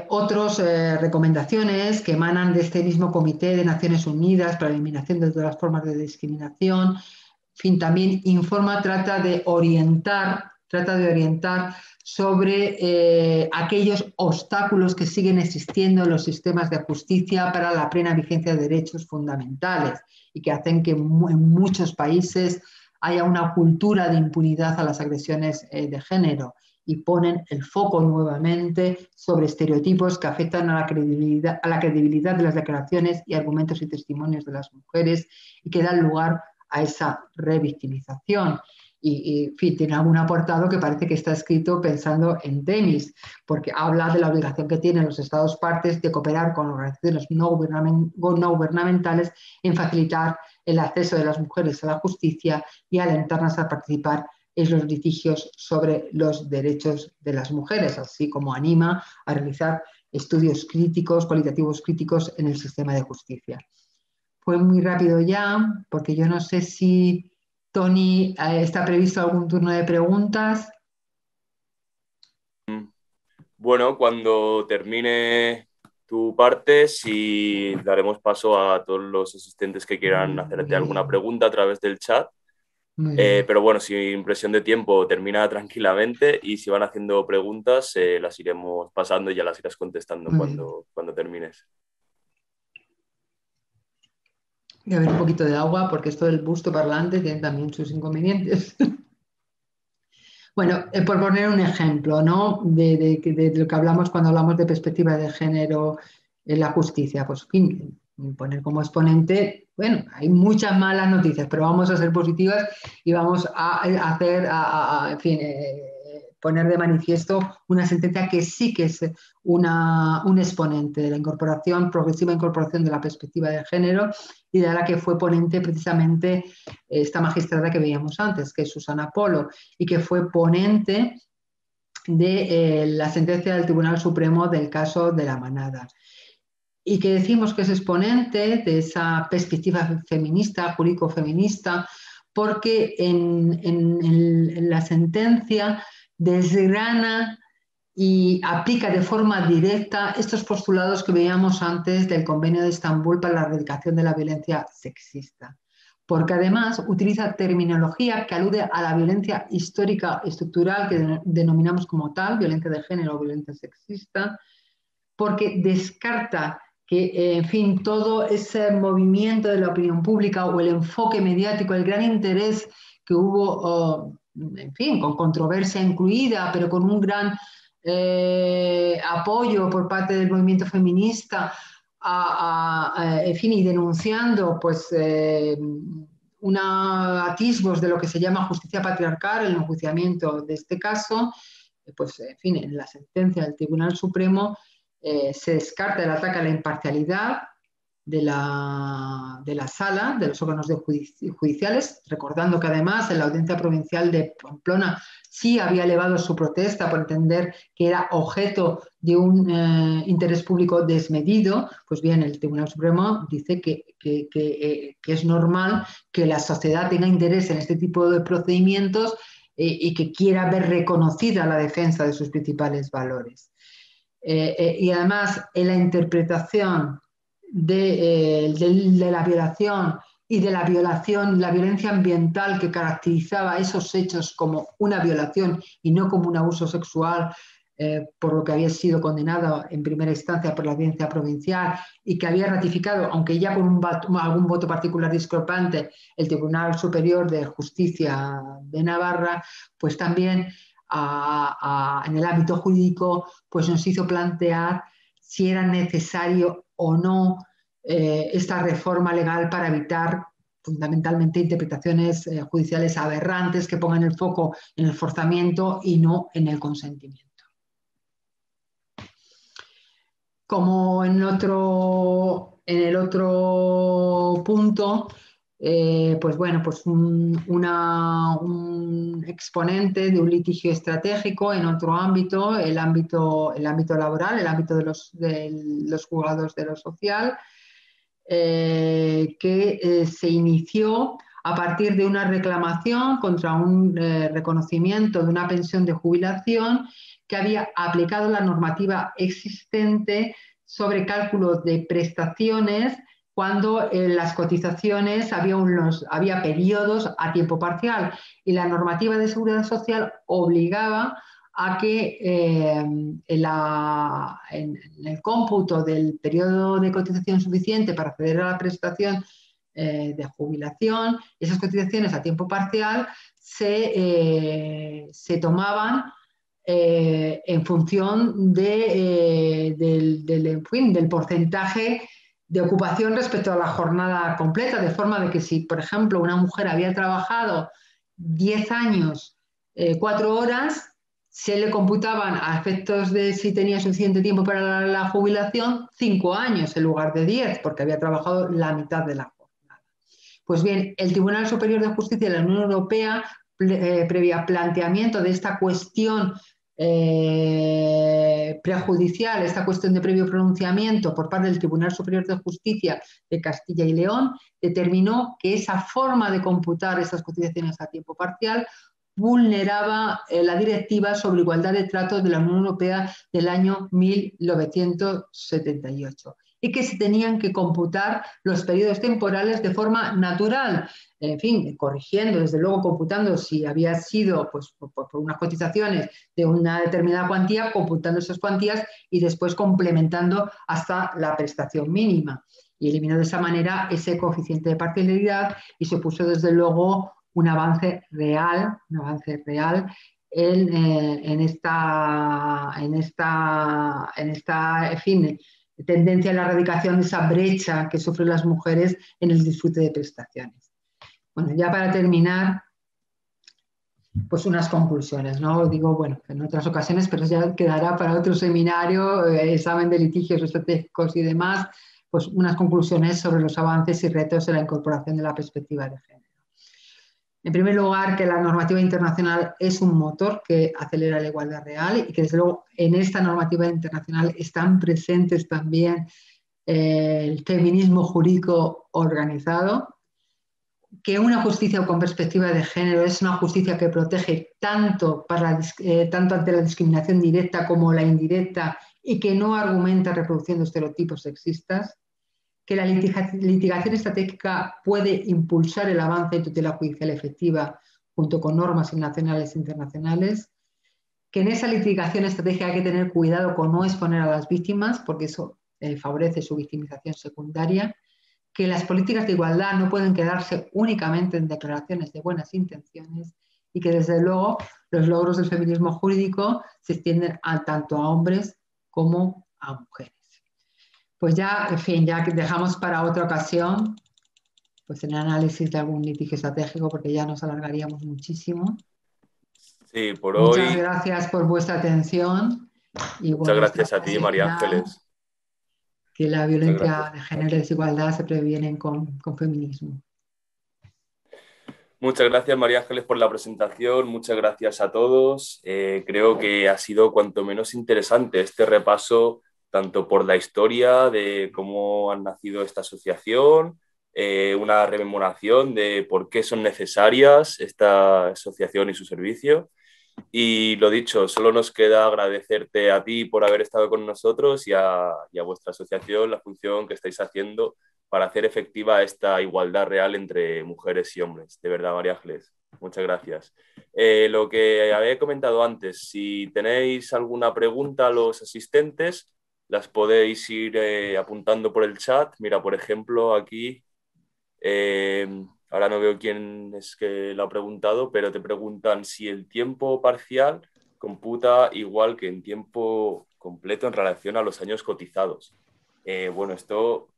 Otras recomendaciones que emanan de este mismo Comité de Naciones Unidas para la Eliminación de todas las formas de discriminación, en fin, también informa, trata de orientar sobre aquellos obstáculos que siguen existiendo en los sistemas de justicia para la plena vigencia de derechos fundamentales y que hacen que en muchos países haya una cultura de impunidad a las agresiones de género, y ponen el foco nuevamente sobre estereotipos que afectan a la credibilidad de las declaraciones y argumentos y testimonios de las mujeres y que dan lugar a esa revictimización. Y en fin, tiene algún apartado que parece que está escrito pensando en Themis, porque habla de la obligación que tienen los Estados partes de cooperar con organizaciones no gubernamentales en facilitar el acceso de las mujeres a la justicia y alentarlas a participar en los litigios sobre los derechos de las mujeres, así como anima a realizar estudios críticos, cualitativos críticos en el sistema de justicia. Fue muy rápido ya, porque yo no sé si, Tony, está previsto algún turno de preguntas. Bueno, cuando termine tu parte, sí daremos paso a todos los asistentes que quieran hacerte alguna pregunta a través del chat. Pero bueno, sin presión de tiempo, termina tranquilamente y si van haciendo preguntas, las iremos pasando y ya las irás contestando cuando termines. Voy a ver un poquito de agua porque esto del busto parlante tiene también sus inconvenientes. Bueno, por poner un ejemplo, ¿no? de lo que hablamos cuando hablamos de perspectiva de género en la justicia, pues, en fin, poner como exponente, bueno, hay muchas malas noticias, pero vamos a ser positivas y vamos a hacer, en fin, poner de manifiesto una sentencia que sí que es un exponente de la progresiva incorporación de la perspectiva de género y de la que fue ponente precisamente esta magistrada que veíamos antes, que es Susana Polo, y que fue ponente de la sentencia del Tribunal Supremo del caso de la manada. Y que decimos que es exponente de esa perspectiva feminista, jurídico-feminista, porque en la sentencia desgrana y aplica de forma directa estos postulados que veíamos antes del Convenio de Estambul para la erradicación de la violencia sexista. Porque además utiliza terminología que alude a la violencia histórica estructural que denominamos como tal, violencia de género o violencia sexista, porque descarta que, en fin, todo ese movimiento de la opinión pública o el enfoque mediático, el gran interés que hubo, en fin, con controversia incluida, pero con un gran apoyo por parte del movimiento feminista, en fin, y denunciando, pues, atisbos de lo que se llama justicia patriarcal, el enjuiciamiento de este caso, pues, en fin, en la sentencia del Tribunal Supremo se descarta el ataque a la imparcialidad de la sala, de los órganos judiciales, recordando que además en la Audiencia Provincial de Pamplona sí había elevado su protesta por entender que era objeto de un interés público desmedido. Pues bien, el Tribunal Supremo dice que es normal que la sociedad tenga interés en este tipo de procedimientos y que quiera ver reconocida la defensa de sus principales valores. Y además en la interpretación de la violación y de la violencia ambiental que caracterizaba esos hechos como una violación y no como un abuso sexual, por lo que había sido condenado en primera instancia por la Audiencia Provincial y que había ratificado, aunque ya con algún voto particular discrepante, el Tribunal Superior de Justicia de Navarra, pues también en el ámbito jurídico pues nos hizo plantear si era necesario o no esta reforma legal para evitar fundamentalmente interpretaciones judiciales aberrantes que pongan el foco en el forzamiento y no en el consentimiento. Como en el otro punto, pues bueno, pues un exponente de un litigio estratégico en otro ámbito, el ámbito laboral, el ámbito de los juzgados de lo social, que se inició a partir de una reclamación contra un reconocimiento de una pensión de jubilación que había aplicado la normativa existente sobre cálculo de prestaciones cuando en las cotizaciones había periodos a tiempo parcial y la normativa de seguridad social obligaba a que en el cómputo del periodo de cotización suficiente para acceder a la prestación de jubilación, esas cotizaciones a tiempo parcial se tomaban en función en fin, del porcentaje de ocupación respecto a la jornada completa, de forma de que si, por ejemplo, una mujer había trabajado 10 años, 4 horas, se le computaban a efectos de si tenía suficiente tiempo para la jubilación 5 años en lugar de 10, porque había trabajado la mitad de la jornada. Pues bien, el Tribunal Superior de Justicia de la Unión Europea, previa planteamiento de esta cuestión prejudicial, esta cuestión de previo pronunciamiento por parte del Tribunal Superior de Justicia de Castilla y León, determinó que esa forma de computar esas cotizaciones a tiempo parcial vulneraba la Directiva sobre Igualdad de Trato de la Unión Europea del año 1978 y que se tenían que computar los periodos temporales de forma natural, en fin, corrigiendo, desde luego computando si había sido pues, por unas cotizaciones de una determinada cuantía, computando esas cuantías y después complementando hasta la prestación mínima. Y eliminó de esa manera ese coeficiente de parcialidad y supuso desde luego un avance real en esta en fin, tendencia a la erradicación de esa brecha que sufren las mujeres en el disfrute de prestaciones. Bueno, ya para terminar, pues unas conclusiones, ¿no? Digo, bueno, en otras ocasiones, pero ya quedará para otro seminario, examen de litigios estratégicos y demás, pues unas conclusiones sobre los avances y retos en la incorporación de la perspectiva de género. En primer lugar, que la normativa internacional es un motor que acelera la igualdad real y que desde luego en esta normativa internacional están presentes también el feminismo jurídico organizado, que una justicia con perspectiva de género es una justicia que protege tanto ante la discriminación directa como la indirecta y que no argumenta reproduciendo estereotipos sexistas, que la litigación estratégica puede impulsar el avance en tutela judicial efectiva junto con normas nacionales e internacionales, que en esa litigación estratégica hay que tener cuidado con no exponer a las víctimas porque eso favorece su victimización secundaria, que las políticas de igualdad no pueden quedarse únicamente en declaraciones de buenas intenciones y que desde luego los logros del feminismo jurídico se extienden tanto a hombres como a mujeres. Pues ya, en fin, ya dejamos para otra ocasión pues el análisis de algún litigio estratégico porque ya nos alargaríamos muchísimo. Sí, por Muchas hoy, gracias por vuestra atención y muchas bueno, hasta gracias a ti, el María final, Ángeles. que la Muchas violencia gracias. de género y la desigualdad se previenen con feminismo. Muchas gracias, María Ángeles, por la presentación. Muchas gracias a todos. Creo que ha sido cuanto menos interesante este repaso, tanto por la historia de cómo ha nacido esta asociación, una rememoración de por qué son necesarias esta asociación y su servicio. Y lo dicho, solo nos queda agradecerte a ti por haber estado con nosotros y a vuestra asociación la función que estáis haciendo para hacer efectiva esta igualdad real entre mujeres y hombres. De verdad, María Ángeles, muchas gracias. Lo que había comentado antes, si tenéis alguna pregunta a los asistentes, las podéis ir apuntando por el chat. Mira, por ejemplo, aquí, ahora no veo quién es que lo ha preguntado, pero te preguntan si el tiempo parcial computa igual que en tiempo completo en relación a los años cotizados. Bueno, esto,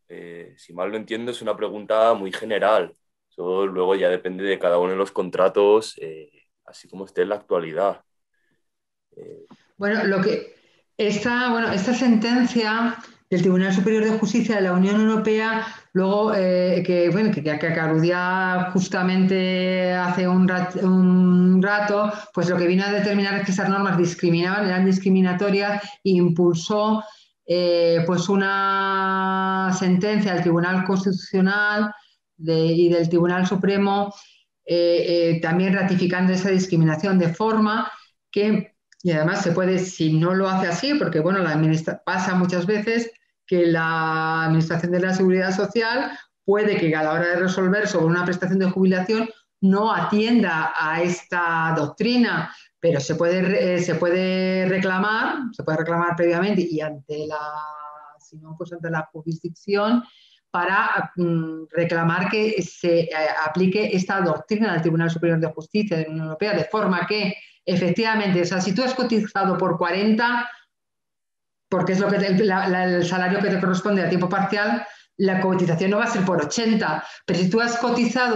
si mal no entiendo, es una pregunta muy general. Eso luego ya depende de cada uno de los contratos, así como esté en la actualidad. Bueno, esta sentencia del Tribunal Superior de Justicia de la Unión Europea, luego que aludía justamente hace un rato, pues lo que vino a determinar es que esas normas discriminaban, eran discriminatorias, e impulsó pues una sentencia del Tribunal Constitucional y del Tribunal Supremo también ratificando esa discriminación de forma que, y además se puede, si no lo hace así, porque bueno, pasa muchas veces que la Administración de la Seguridad Social puede que a la hora de resolver sobre una prestación de jubilación no atienda a esta doctrina, pero se puede reclamar previamente y si no, pues ante la jurisdicción para reclamar que se aplique esta doctrina del Tribunal Superior de Justicia de la Unión Europea, de forma que efectivamente, o sea, si tú has cotizado por 40, porque es lo que el salario que te corresponde a tiempo parcial, la cotización no va a ser por 80, pero si tú has cotizado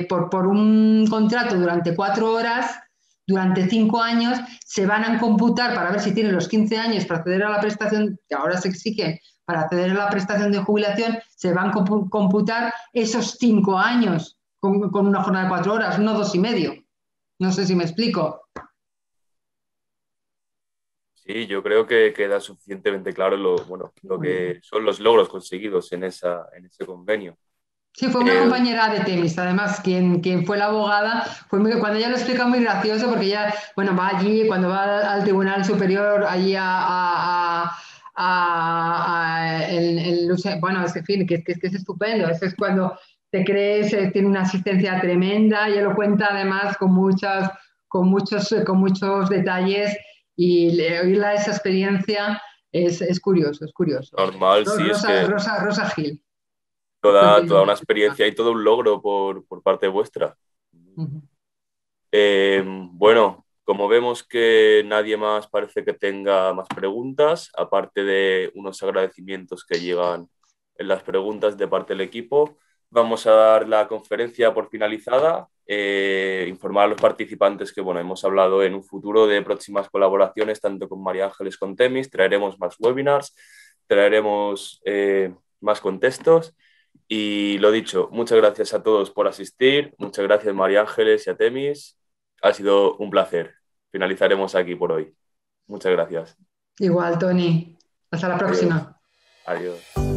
por un contrato durante 4 horas, durante 5 años, se van a computar para ver si tienen los 15 años para acceder a la prestación, que ahora se exige para acceder a la prestación de jubilación, se van a computar esos 5 años con una jornada de 4 horas, no 2,5. No sé si me explico. Sí, yo creo que queda suficientemente claro lo que son los logros conseguidos en ese convenio. Sí, fue una compañera de Temis, además, quien fue la abogada, cuando ella lo explica muy gracioso, porque ella, bueno, va allí, cuando va al Tribunal Superior, allí bueno, es que, en fin, que es estupendo, eso es cuando te crees, tiene una asistencia tremenda, ella lo cuenta además con muchos detalles, y oírla esa experiencia es curioso, es curioso. Normal, sí, es que Rosa Gil. toda una experiencia y todo un logro por parte vuestra. Uh-huh. Bueno, como vemos que nadie más parece que tenga más preguntas, aparte de unos agradecimientos que llegan en las preguntas de parte del equipo, vamos a dar la conferencia por finalizada, informar a los participantes que bueno, hemos hablado en un futuro de próximas colaboraciones, tanto con María Ángeles con Temis, traeremos más webinars, traeremos más contextos. Y lo dicho, muchas gracias a todos por asistir, muchas gracias María Ángeles y a Temis, ha sido un placer. Finalizaremos aquí por hoy. Muchas gracias. Igual, Tony. Hasta la Adiós. próxima. Adiós.